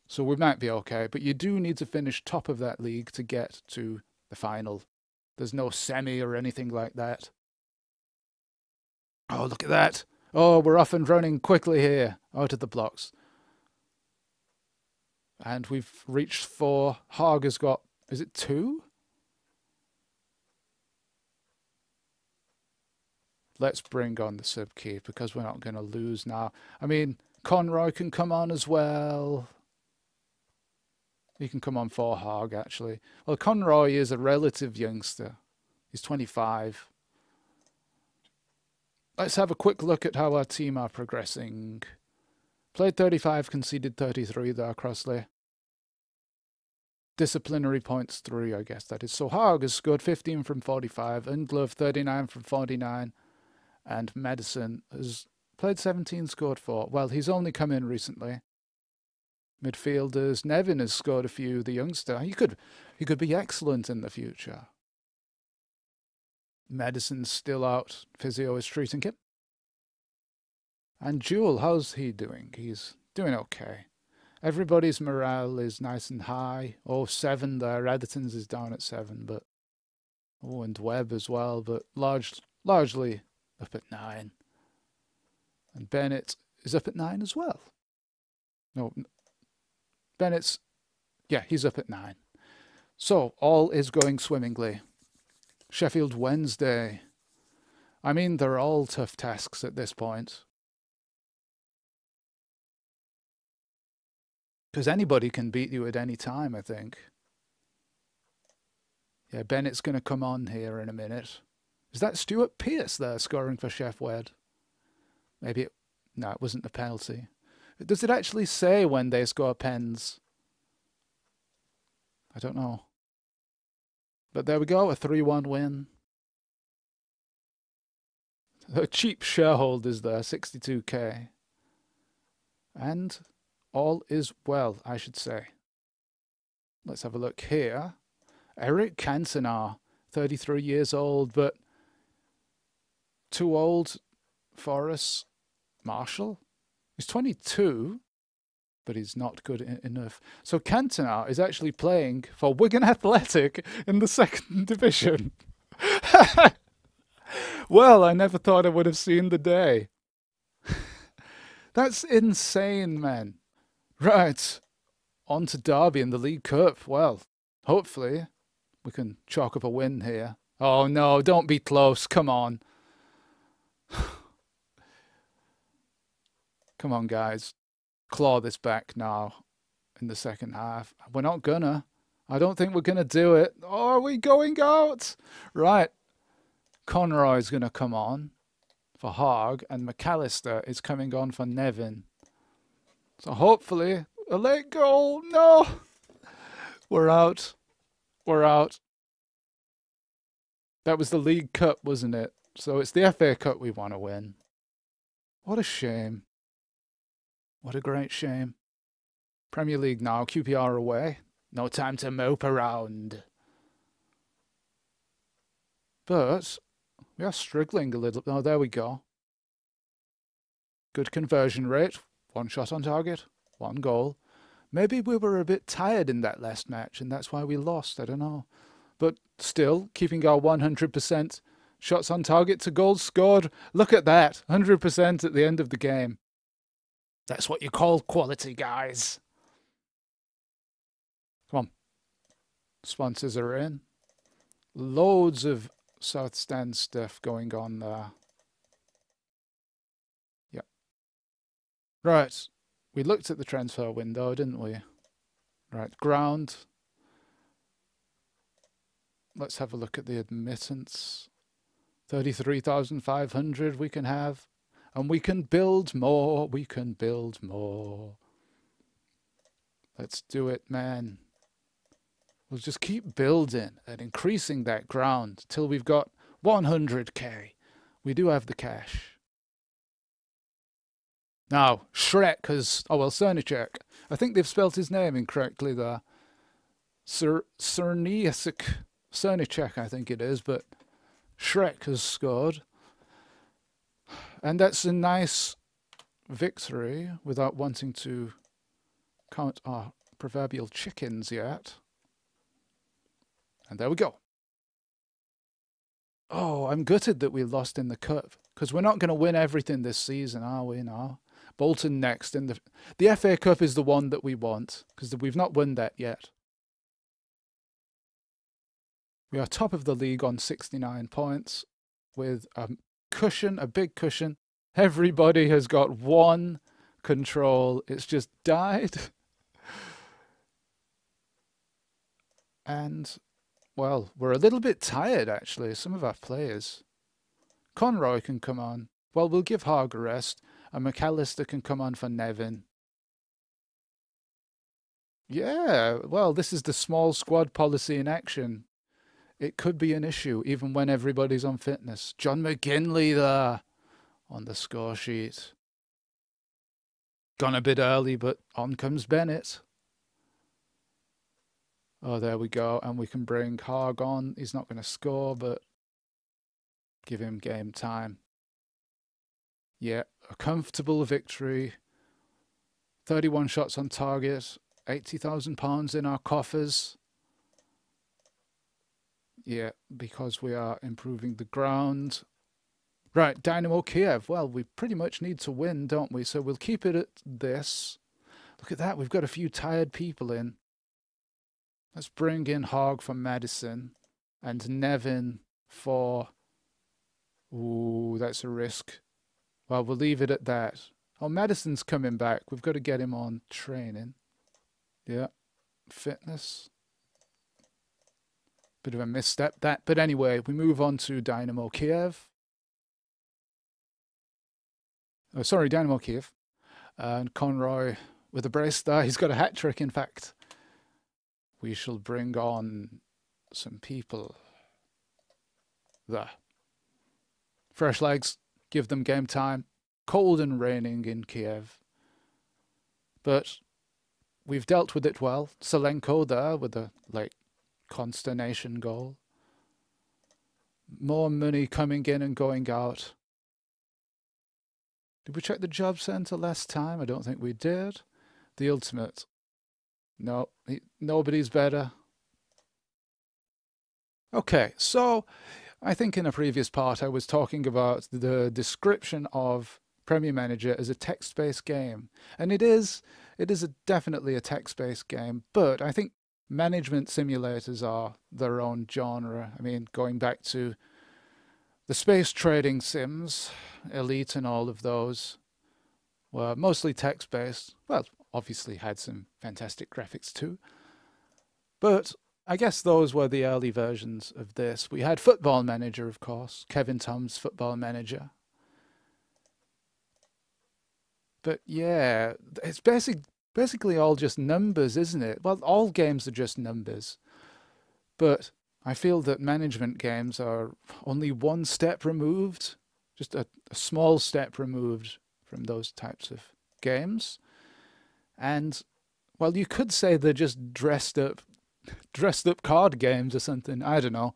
A: So we might be okay. But you do need to finish top of that league to get to the final. There's no semi or anything like that. Oh, look at that. Oh, we're off and running quickly here. Out of the blocks. And we've reached 4. Hogg has got... Is it 2? Let's bring on the sub-key because we're not going to lose now. I mean, Conroy can come on as well. He can come on for Hogg, actually. Well, Conroy is a relative youngster. He's 25. Let's have a quick look at how our team are progressing. Played 35, conceded 33 there, Crossley. Disciplinary points 3, I guess that is. So Hogg has scored 15 from 45, Unglove 39 from 49, and Madison has played 17, scored 4. Well, he's only come in recently. Midfielders, Nevin has scored a few, the youngster. He could be excellent in the future. Madison's still out. Physio is treating him. And Jewel, how's he doing? He's doing okay. Everybody's morale is nice and high. Oh, 7 there. Editons is down at 7, but... Oh, and Webb as well, but largely up at 9. And Bennett is up at 9 as well. No, Bennett's... Yeah, he's up at 9. So, all is going swimmingly. Sheffield Wednesday. I mean, they're all tough tasks at this point. Because anybody can beat you at any time, I think. Yeah, Bennett's going to come on here in a minute. Is that Stuart Pearce there scoring for Sheff Wed? Maybe it... No, it wasn't a penalty. Does it actually say when they score pens? I don't know. But there we go, a 3-1 win. The cheap shareholders there, 62k. And All is well, I should say. Let's have a look here. Eric Cantona, 33 years old, but too old for us. Marshall? He's 22, but he's not good enough. So Cantona is actually playing for Wigan Athletic in the second division. Well, I never thought I would have seen the day. That's insane, man. Right, on to Derby in the League Cup. Well, hopefully we can chalk up a win here. Oh no, don't be close, come on. Come on, guys. Claw this back now in the second half. We're not gonna. I don't think we're gonna do it. Oh, are we going out? Right. Conroy's gonna come on for Hogg, and McAllister is coming on for Nevin. So hopefully a late goal. No! We're out. We're out. That was the League Cup, wasn't it? So it's the FA Cup we want to win. What a shame. What a great shame. Premier League now, QPR away. No time to mope around. But we are struggling a little. Oh, there we go. Good conversion rate. 1 shot on target. 1 goal. Maybe we were a bit tired in that last match and that's why we lost. I don't know. But still, keeping our 100% shots on target to goals scored. Look at that. 100% at the end of the game. That's what you call quality, guys. Come on. Sponsors are in. Loads of South Stand stuff going on there. Yep. Right. We looked at the transfer window, didn't we? Right. Ground. Let's have a look at the admittance. 33,500 we can have. And we can build more. We can build more. Let's do it, man. We'll just keep building and increasing that ground till we've got 100k. We do have the cash. Now, Shrek has... Oh, well, Cernicek. I think they've spelt his name incorrectly there. Cernicek, I think it is, but Shrek has scored. And that's a nice victory without wanting to count our proverbial chickens yet. And there we go. Oh, I'm gutted that we lost in the cup because we're not going to win everything this season, are we now? Bolton next. In the FA Cup is the one that we want because we've not won that yet. We are top of the league on 69 points with a cushion, a big cushion. Everybody has got 1 control. It's just died. And, well, we're a little bit tired, actually, some of our players. Conroy can come on. Well, we'll give Hogg a rest. And McAllister can come on for Nevin. Yeah, well, this is the small squad policy in action. It could be an issue, even when everybody's on fitness. John McGinley there on the score sheet. Gone a bit early, but on comes Bennett. Oh, there we go. And we can bring Hogg on. He's not going to score, but give him game time. Yeah, a comfortable victory. 31 shots on target. £80,000 in our coffers. Yeah, because we are improving the ground. Right, Dynamo Kiev. Well, we pretty much need to win, don't we? So we'll keep it at this. Look at that. We've got a few tired people in. Let's bring in Hogg for Madison and Nevin for... Ooh, that's a risk. Well, we'll leave it at that. Oh, Madison's coming back. We've got to get him on training. Yeah. Fitness. Bit of a misstep, that. But anyway, we move on to Dynamo Kiev. Oh, sorry, Dynamo Kiev. And Conroy with a brace there. He's got a hat-trick, in fact. We shall bring on some people there. Fresh legs. Give them game time. Cold and raining in Kiev. But we've dealt with it well. Selenko there with a late consternation goal. More money coming in and going out. Did we check the job centre last time? I don't think we did. The ultimate. No, nobody's better. Okay, so I think in a previous part I was talking about the description of Premier Manager as a text-based game. And it is definitely a text-based game, but I think management simulators are their own genre. I mean, going back to the space trading sims, Elite and all of those, were mostly text-based. Well, obviously had some fantastic graphics too. But I guess those were the early versions of this. We had Football Manager, of course, Kevin Tom's Football Manager. But yeah, it's basically all just numbers, isn't it? Well, all games are just numbers. But I feel that management games are only one step removed, just a small step removed from those types of games. And, well, you could say they're just dressed up card games or something. I don't know.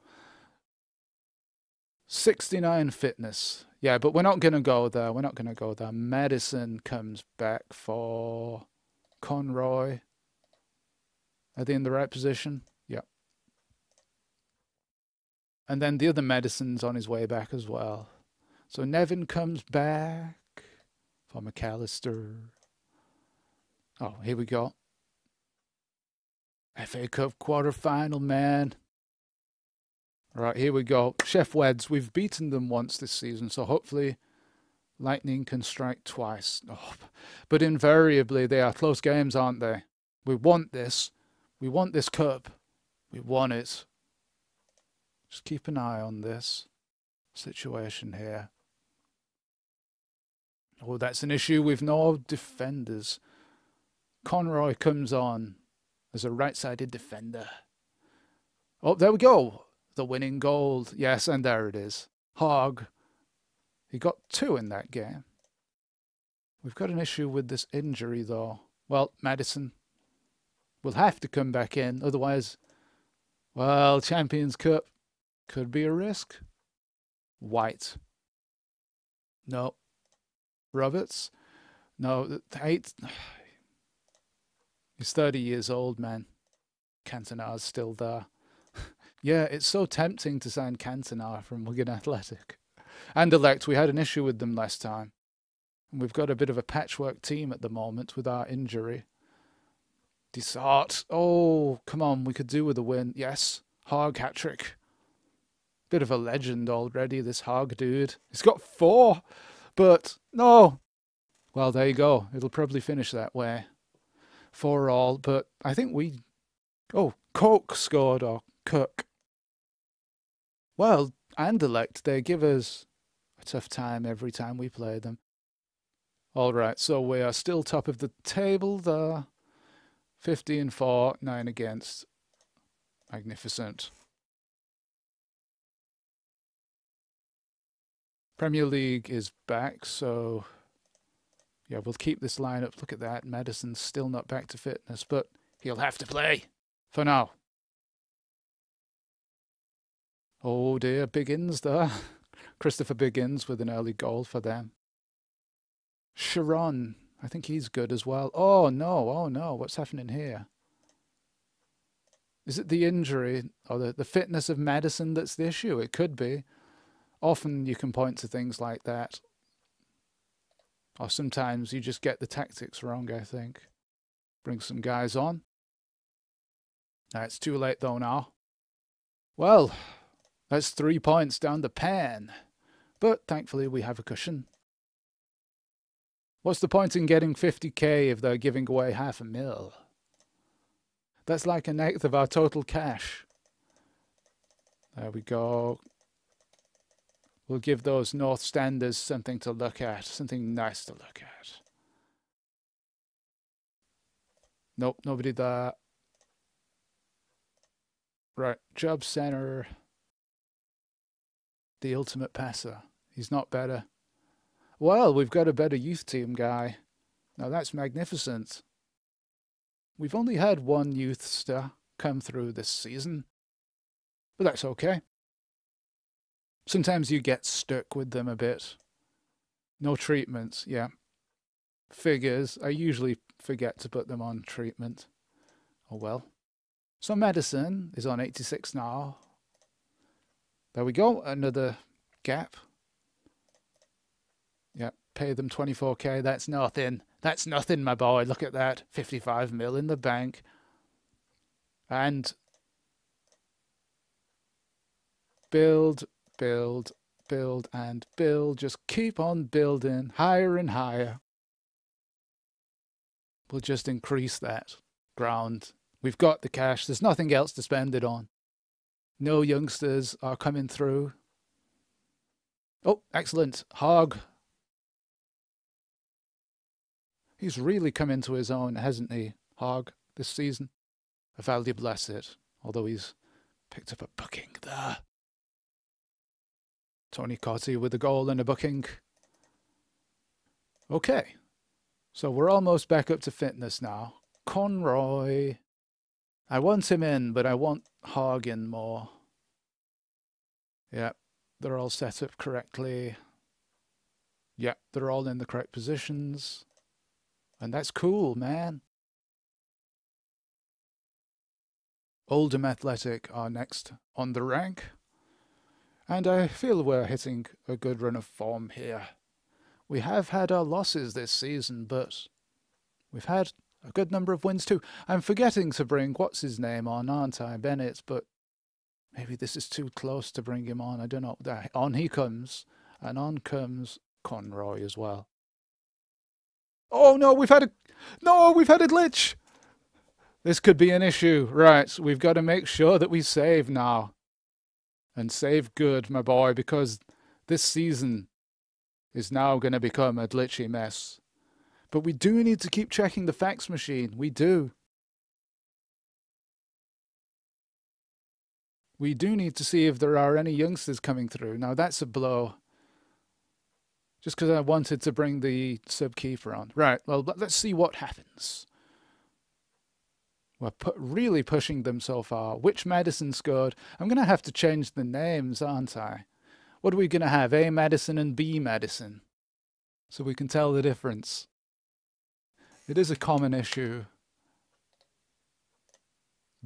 A: 69 fitness. Yeah, but we're not going to go there. We're not going to go there. Madison comes back for Conroy. Are they in the right position? Yeah. And then the other Madison's on his way back as well. So Nevin comes back for McAllister. Oh, here we go. FA Cup quarter-final, man. Right, here we go. Chef Weds, we've beaten them once this season, so hopefully lightning can strike twice. Oh, but invariably, they are close games, aren't they? We want this. We want this cup. We want it. Just keep an eye on this situation here. Oh, that's an issue with no defenders. Conroy comes on as a right-sided defender. Oh, there we go. The winning goal. Yes, and there it is. Hogg. He got 2 in that game. We've got an issue with this injury, though. Well, Madison will have to come back in. Otherwise, well, Champions Cup could be a risk. White. No. Roberts. No. 8. He's 30 years old, man. Cantona's still there. Yeah, it's so tempting to sign Cantona from Wigan Athletic. And Elect, we had an issue with them last time. And we've got a bit of a patchwork team at the moment with our injury. Desart. Oh, come on, we could do with a win. Yes, Hogg hat-trick. Bit of a legend already, this Hogg dude. He's got 4, but no. Well, there you go. It'll probably finish that way. 4 all, but I think we... Oh, Coke scored, or Cook. Well, Anderlecht, they give us a tough time every time we play them. All right, so we are still top of the table there. 15 for, 9 against. Magnificent. Premier League is back, so yeah, we'll keep this lineup. Look at that. Madison's still not back to fitness, but he'll have to play for now. Oh dear, Biggins there. Christopher Biggins with an early goal for them. Sharon, I think he's good as well. Oh no, what's happening here? Is it the injury or the fitness of Madison that's the issue? It could be. Often you can point to things like that. Or sometimes you just get the tactics wrong, I think. Bring some guys on. It's too late though now. Well, that's 3 points down the pan. But thankfully we have a cushion. What's the point in getting 50k if they're giving away $500,000? That's like 1/8 of our total cash. There we go. We'll give those North Standers something to look at, something nice to look at. Nope, nobody there. Right, job center. The ultimate passer. He's not better. Well, we've got a better youth team guy. Now that's magnificent. We've only had one youthster come through this season, but that's okay. Sometimes you get stuck with them a bit. No treatments, yeah. Figures, I usually forget to put them on treatment. Oh well. So medicine is on 86 now. There we go, another gap. Yep, pay them 24k, that's nothing. That's nothing, my boy, look at that. 55 mil in the bank. And build, build, build, and build. Just keep on building higher and higher. We'll just increase that ground. We've got the cash. There's nothing else to spend it on. No youngsters are coming through. Oh, excellent. Hog. He's really come into his own, hasn't he, Hog, this season? A valuable asset, although he's picked up a booking there. Tony Cotti with a goal and a booking. Okay, so we're almost back up to fitness now. Conroy. I want him in, but I want Hog in more. Yep, they're all set up correctly. Yep, they're all in the correct positions. And that's cool, man. Oldham Athletic are next on the rank. And I feel we're hitting a good run of form here. We have had our losses this season, but we've had a good number of wins too. I'm forgetting to bring what's his name on, aren't I? Bennett, but maybe this is too close to bring him on. I don't know. On he comes, and on comes Conroy as well. Oh no, we've had a glitch. This could be an issue. Right, we've got to make sure that we save now. And save good, my boy, because this season is now going to become a glitchy mess. But we do need to keep checking the fax machine. We do. We do need to see if there are any youngsters coming through. Now that's a blow. Just because I wanted to bring the sub-keeper on. Right, well, let's see what happens. We're really pushing them so far. Which Madison scored? I'm going to have to change the names, aren't I? What are we going to have? A Madison and B Madison. So we can tell the difference. It is a common issue.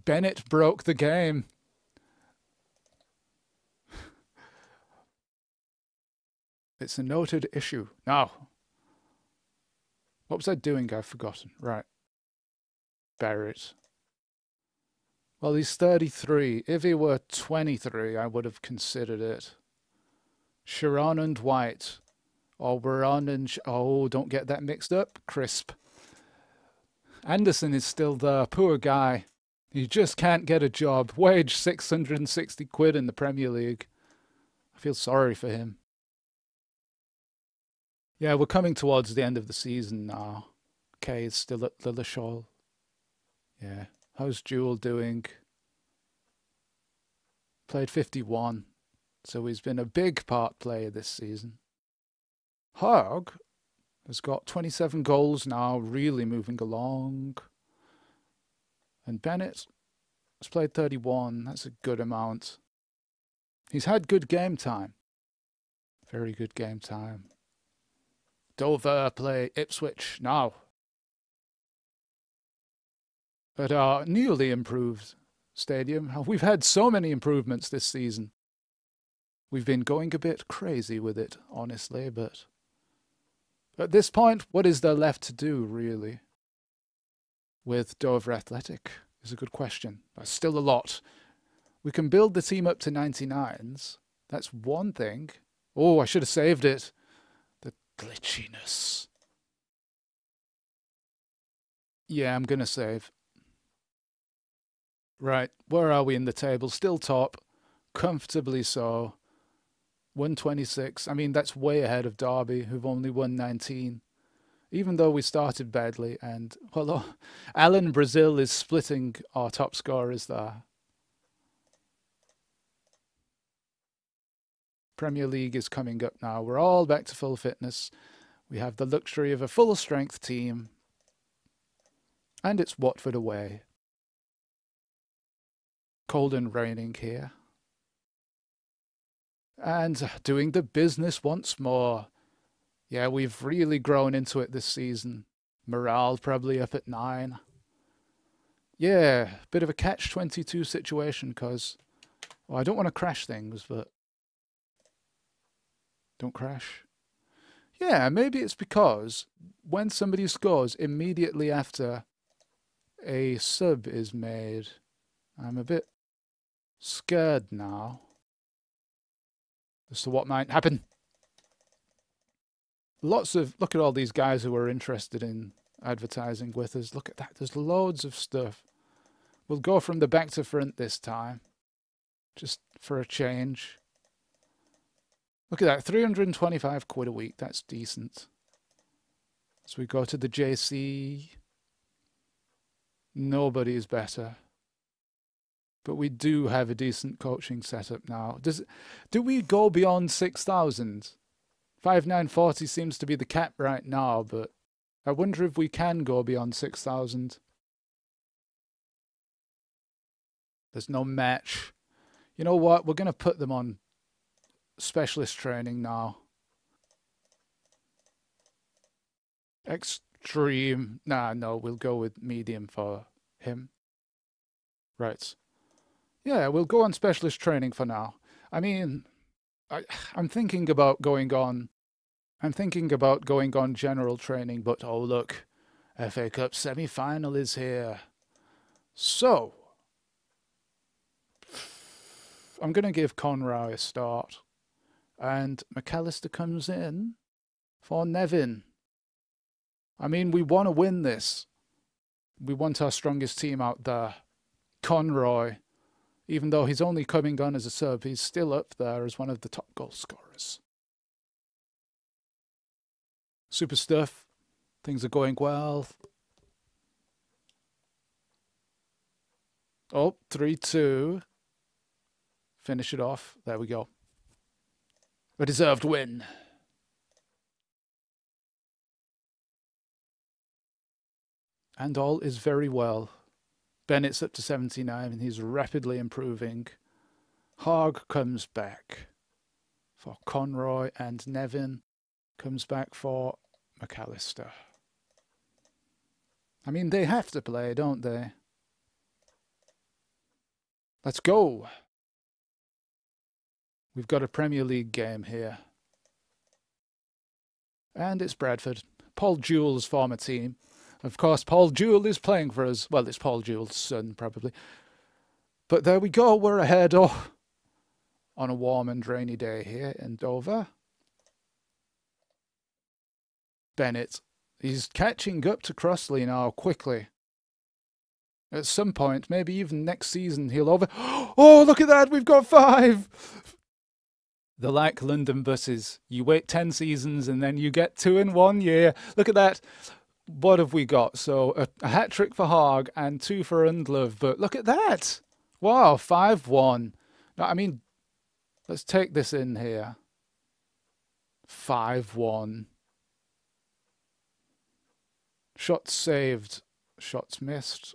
A: Bennett broke the game. It's a noted issue. Now, what was I doing? I've forgotten. Right. Barrett. Well, he's 33. If he were 23, I would have considered it. Sharon and White. Or Weron and... Oh, don't get that mixed up. Crisp. Anderson is still there. Poor guy. He just can't get a job. Wage 660 quid in the Premier League. I feel sorry for him. Yeah, we're coming towards the end of the season now. Kay is still at Lilleshall. Yeah. How's Jewel doing? Played 51. So he's been a big part player this season. Hogg has got 27 goals now, really moving along. And Bennett has played 31. That's a good amount. He's had good game time. Very good game time. Dover play Ipswich now. At our newly improved stadium. We've had so many improvements this season. We've been going a bit crazy with it, honestly, but at this point, what is there left to do, really? With Dover Athletic is a good question. There's still a lot. We can build the team up to 99s. That's one thing. Oh, I should have saved it. The glitchiness. Yeah, I'm going to save. Right, where are we in the table? Still top. Comfortably so. 126. I mean, that's way ahead of Derby, who've only won 19. Even though we started badly. And, well, Alan Brazil is splitting our top scorers there. Premier League is coming up now. We're all back to full fitness. We have the luxury of a full-strength team. And it's Watford away. Cold and raining here. And doing the business once more. Yeah, we've really grown into it this season. Morale probably up at 9. Yeah, bit of a catch-22 situation because, well, I don't want to crash things, but don't crash. Yeah, maybe it's because when somebody scores immediately after a sub is made, I'm a bit scared now as to what might happen. Look at all these guys who are interested in advertising with us. Look at that, there's loads of stuff. We'll go from the back to front this time, just for a change. Look at that, 325 quid a week, that's decent. So we go to the JC. Nobody is better. But we do have a decent coaching setup now. Do we go beyond 6,000? 5,940 seems to be the cap right now, but I wonder if we can go beyond 6,000. There's no match. You know what? We're going to put them on specialist training now. Extreme. Nah, no, we'll go with medium for him. Right. Yeah, we'll go on specialist training for now. I mean, I'm thinking about going on. I'm thinking about going on general training, but oh look, FA Cup semi-final is here. So, I'm going to give Conroy a start. And McAllister comes in for Nevin. I mean, we want to win this. We want our strongest team out there. Conroy, even though he's only coming on as a sub, he's still up there as one of the top goal scorers. Super stuff. Things are going well. Oh, 3-2. Finish it off. There we go. A deserved win. And all is very well. Bennett's up to 79 and he's rapidly improving. Hogg comes back for Conroy and Nevin comes back for McAllister. I mean, they have to play, don't they? Let's go. We've got a Premier League game here. And it's Bradford. Paul Jewell's former team. Of course, Paul Jewell is playing for us. Well, it's Paul Jewell's son, probably. But there we go. We're ahead on a warm and rainy day here in Dover. Bennett. He's catching up to Crossley now, quickly. At some point, maybe even next season, he'll over... Oh, look at that! We've got 5! They're like London buses. You wait 10 seasons and then you get 2 in 1 year. Look at that. What have we got? So a hat-trick for Hogg and 2 for Undlove. But look at that. Wow, 5-1. No, I mean, let's take this in here. 5-1. Shots saved. Shots missed.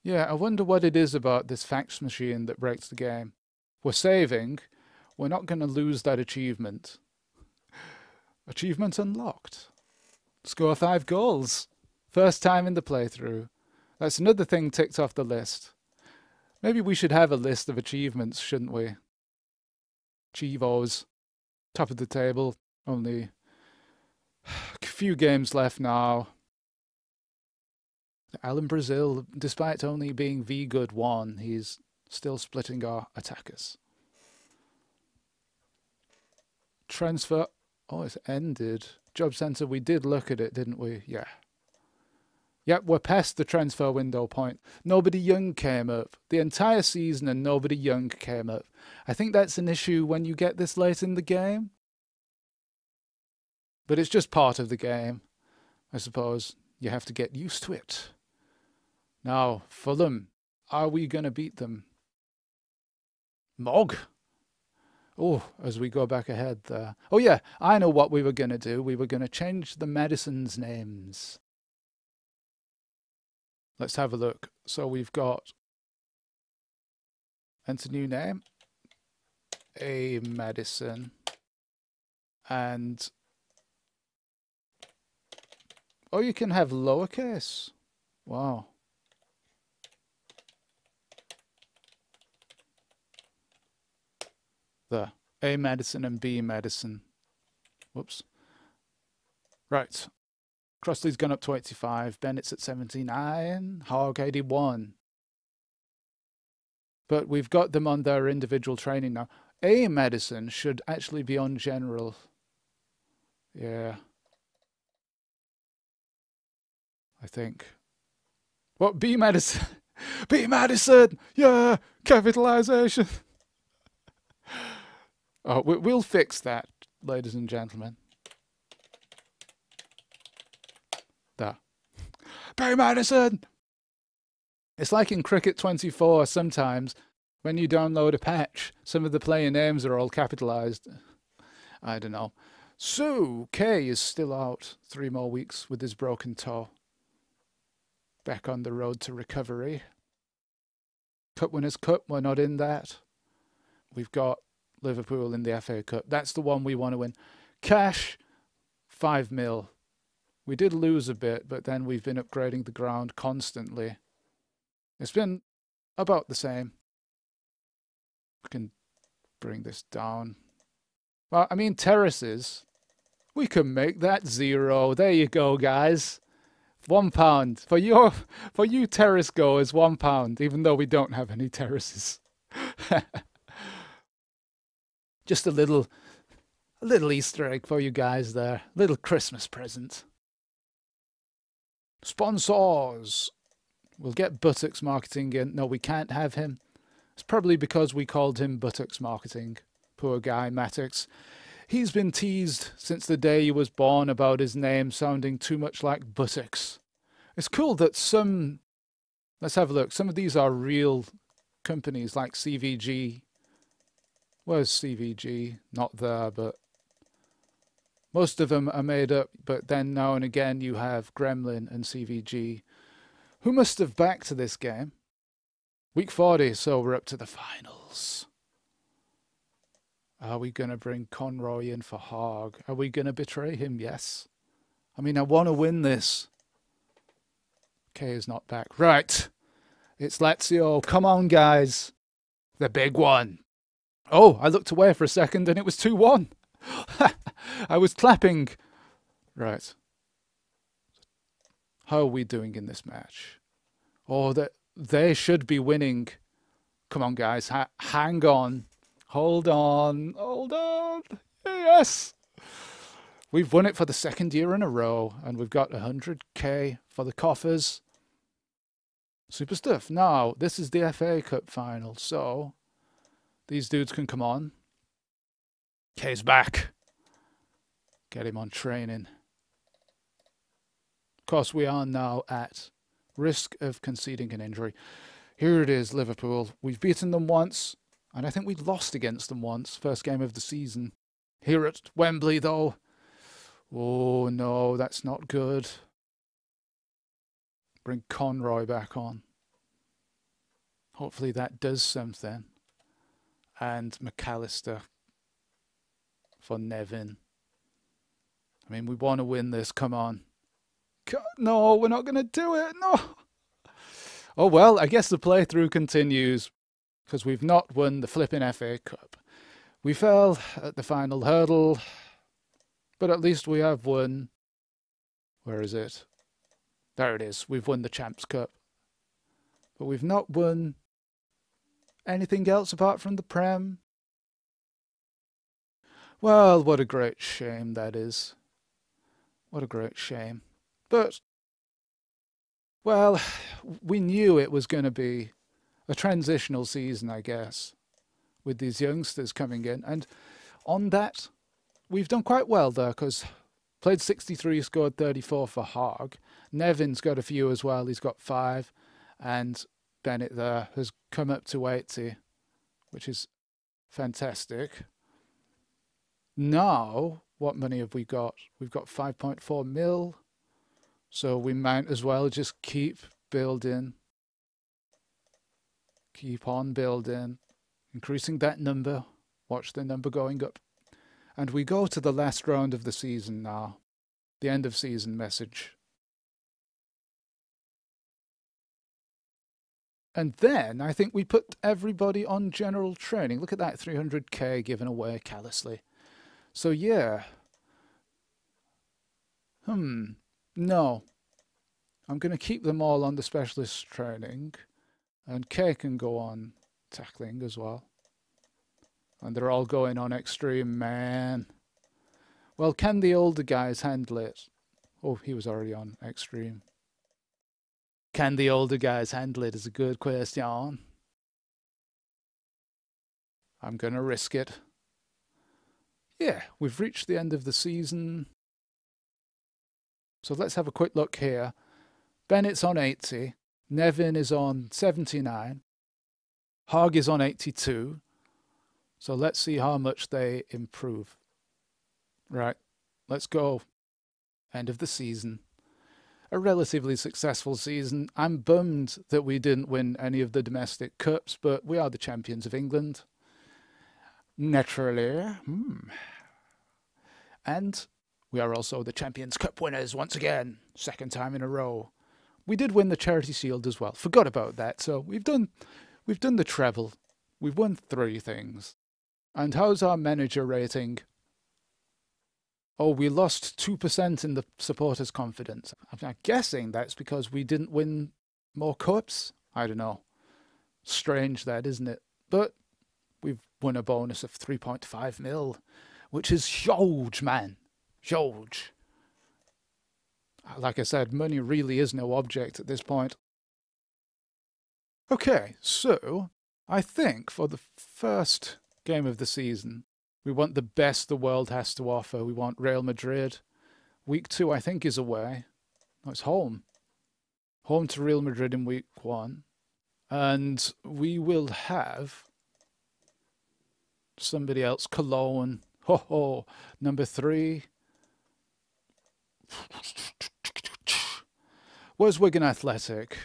A: Yeah, I wonder what it is about this fax machine that breaks the game. We're saving. We're not going to lose that achievement. Achievement unlocked. Score 5 goals. First time in the playthrough. That's another thing ticked off the list. Maybe we should have a list of achievements, shouldn't we? Chivos. Top of the table. Only a few games left now. Alan Brazil, despite only being V-Good 1, he's still splitting our attackers. Transfer. Oh, it's ended. Job Centre, we did look at it, didn't we? Yeah. Yep, we're past the transfer window point. Nobody young came up. The entire season and nobody young came up. I think that's an issue when you get this late in the game. But it's just part of the game, I suppose. You have to get used to it. Now, Fulham, are we going to beat them? Mog. Oh, as we go back ahead there. Oh yeah, I know what we were going to do. We were going to change the medicines' names. Let's have a look. So we've got enter new name, a medicine, and oh, you can have lowercase. Wow. There. A medicine and B medicine. Whoops. Right. Crossley's gone up to 85. Bennett's at 79. Hogg 81. But we've got them on their individual training now. A medicine should actually be on general. Yeah. I think. What? B medicine? B medicine! Yeah! Capitalization! Oh, we'll fix that, ladies and gentlemen. There. B medicine! It's like in Cricket 24 sometimes, when you download a patch, some of the player names are all capitalized. I don't know. So, K is still out 3 more weeks with his broken toe. Back on the road to recovery. Cup Winners' Cup, we're not in that. We've got Liverpool in the FA Cup. That's the one we want to win. Cash, 5 mil. We did lose a bit, but then we've been upgrading the ground constantly. It's been about the same. We can bring this down. Well, I mean, terraces. We can make that 0. There you go, guys. £1 for you terrace goers. £1, even though we don't have any terraces. Just a little Easter egg for you guys there. Little Christmas present. Sponsors. We'll get Buttocks Marketing in. No, we can't have him. It's probably because we called him Buttocks Marketing. Poor guy, Mattox. He's been teased since the day he was born about his name sounding too much like buttocks. It's cool that some... Let's have a look. Some of these are real companies like CVG. Where's CVG? Not there, but... Most of them are made up, but then now and again you have Gremlin and CVG. Who must have backed this game? Week 40, so we're up to the finals. Are we going to bring Conroy in for Hogg? Are we going to betray him? Yes. I mean, I want to win this. K is not back. Right. It's Lazio. Come on, guys. The big one. Oh, I looked away for a second and it was 2-1. I was clapping. Right. How are we doing in this match? Oh, they should be winning. Come on, guys. Hang on. Hold on. Hold on. Yes. We've won it for the 2nd year in a row, and we've got 100k for the coffers. Super stuff. Now, this is the FA Cup final, so these dudes can come on. K's back. Get him on training. Of course, we are now at risk of conceding an injury. Here it is, Liverpool. We've beaten them once, and I think we lost against them once. First game of the season. Here at Wembley, though. Oh, no, that's not good. Bring Conroy back on. Hopefully that does something. And McAllister for Nevin. I mean, we want to win this. Come on. No, we're not going to do it. No. Oh, well, I guess the playthrough continues because we've not won the flipping FA Cup. We fell at the final hurdle, but at least we have won. Where is it? There it is. We've won the Champs Cup. But we've not won anything else apart from the Prem. Well, what a great shame that is. What a great shame. But, well, we knew it was going to be a transitional season, I guess, with these youngsters coming in. And on that, we've done quite well there, because played 63, scored 34 for Hogg. Nevin's got a few as well. He's got 5. And Bennett there has come up to 80, which is fantastic. Now, what money have we got? We've got 5.4 mil. So we might as well just keep building. Keep on building. Increasing that number. Watch the number going up. And we go to the last round of the season now. The end of season message. And then I think we put everybody on general training. Look at that, 300k given away callously. So yeah. No. I'm going to keep them all on the specialist training. And K can go on tackling as well. And they're all going on extreme, man. Well, can the older guys handle it? Oh, he was already on extreme. Can the older guys handle it is a good question. I'm going to risk it. Yeah, we've reached the end of the season. So let's have a quick look here. Bennett's on 80. Nevin is on 79. Hogg is on 82. So let's see how much they improve. Right, let's go. End of the season. A relatively successful season. I'm bummed that we didn't win any of the domestic cups, but we are the champions of England. Naturally. And we are also the Champions Cup winners once again. Second time in a row. We did win the Charity Shield as well. Forgot about that. So we've done the treble. We've won 3 things. And how's our manager rating? Oh, we lost 2% in the supporters' confidence. I'm guessing that's because we didn't win more cups. I don't know. Strange that, isn't it? But we've won a bonus of 3.5 mil, which is huge, man. Huge. Like I said, money really is no object at this point. Okay, so I think for the first game of the season, we want the best the world has to offer. We want Real Madrid. Week 2, I think, is away. No, it's home. Home to Real Madrid in week 1. And we will have somebody else. Cologne. Ho. Number 3. Where's Wigan Athletic?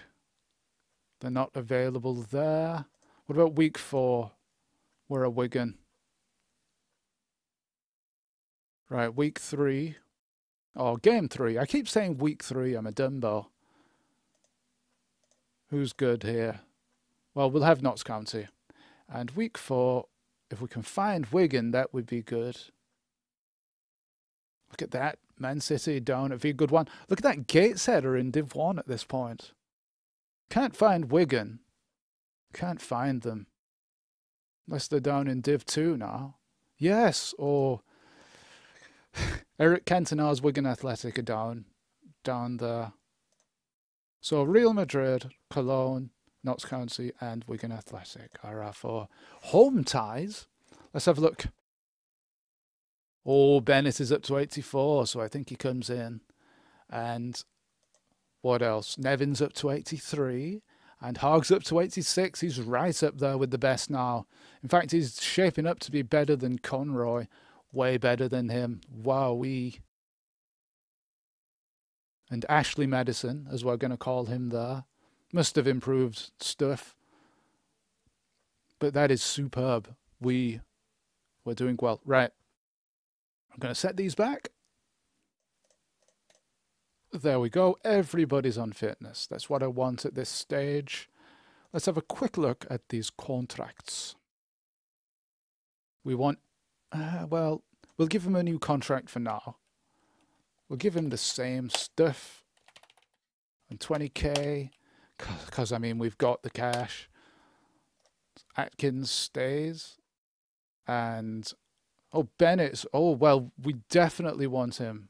A: They're not available there. What about week 4? We're a Wigan. Right, week 3. Oh, game 3. I keep saying week 3. I'm a Dumbo. Who's good here? Well, we'll have Notts County. And week 4, if we can find Wigan, that would be good. Look at that. Man City down at good one. Look at that. Gateshead are in Div 1 at this point. Can't find Wigan. Can't find them. Unless they're down in Div 2 now. Yes, or Eric Cantona's Wigan Athletic are down there. So Real Madrid, Cologne, Notts County and Wigan Athletic are our 4 home ties. Let's have a look. Oh, Bennett is up to 84, so I think he comes in. And what else? Nevin's up to 83. And Hogg's up to 86. He's right up there with the best now. In fact, he's shaping up to be better than Conroy. Way better than him. Wowee. And Ashley Madison, as we're going to call him there. Must have improved stuff. But that is superb. We're doing well. Right. I'm going to set these back. There we go. Everybody's on fitness. That's what I want at this stage. Let's have a quick look at these contracts. We want, well, we'll give him a new contract for now. We'll give him the same stuff. And 20k, because, I mean, we've got the cash. Atkins stays. And, oh, Bennett's, oh, well, we definitely want him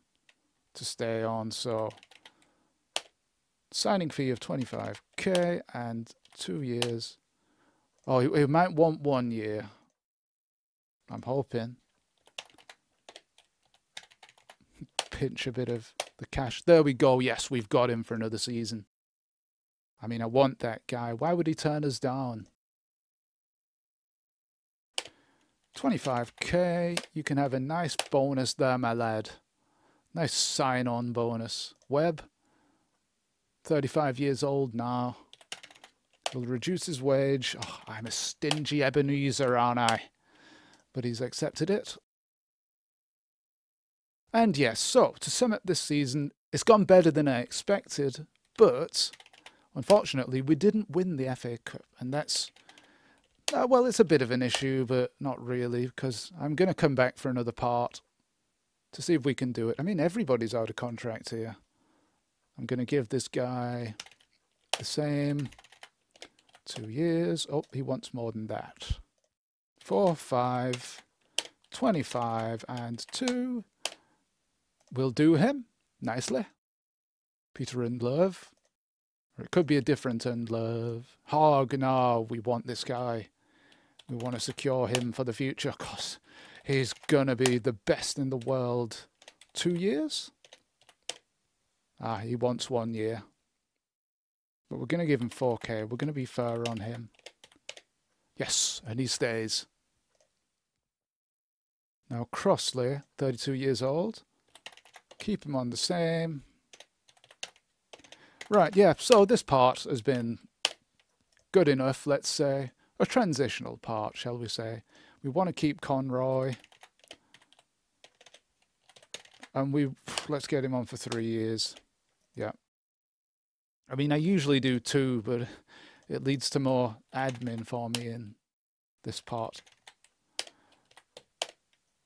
A: to stay on, so signing fee of 25k and 2 years. Oh, he might want 1 year. I'm hoping. Pinch a bit of the cash. There we go. Yes, we've got him for another season. I mean, I want that guy. Why would he turn us down? 25k. You can have a nice bonus there, my lad. Nice sign-on bonus. Webb, 35 years old now. Will reduce his wage. Oh, I'm a stingy Ebenezer, aren't I? But he's accepted it. And yes, so to sum up this season, it's gone better than I expected, but unfortunately we didn't win the FA Cup, and that's, well, it's a bit of an issue, but not really, because I'm going to come back for another part to see if we can do it. I mean, everybody's out of contract here. I'm going to give this guy the same 2 years. Oh, he wants more than that. 4, 5, 25, and 2. We'll do him nicely. Peter Undlove. Or it could be a different Undlove. Hog, no, we want this guy. We want to secure him for the future, because he's going to be the best in the world. 2 years? Ah, he wants 1 year. But we're going to give him 4k. We're going to be fair on him. Yes, and he stays. Now Crossley, 32 years old. Keep him on the same. Right, yeah, so this part has been good enough, let's say. A transitional part, shall we say. We want to keep Conroy. And let's get him on for 3 years. Yeah. I mean, I usually do 2, but it leads to more admin for me in this part.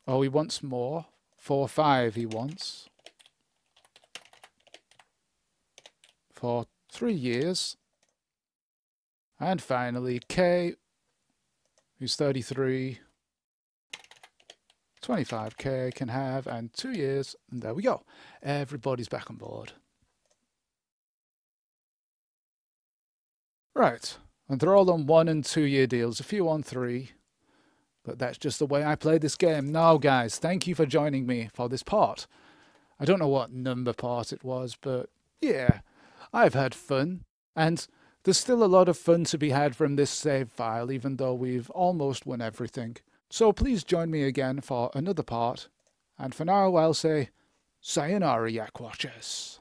A: Oh, he wants more. 4, 5 he wants. For 3 years. And finally, K, who's 33. 25k can have, and 2 years, and there we go. Everybody's back on board. Right, and they're all on 1 and 2 year deals, a few on 3. But that's just the way I play this game. Now, guys, thank you for joining me for this part. I don't know what number part it was, but yeah, I've had fun. And there's still a lot of fun to be had from this save file, even though we've almost won everything. So please join me again for another part. And for now, I'll say, sayonara, YAK Watchers.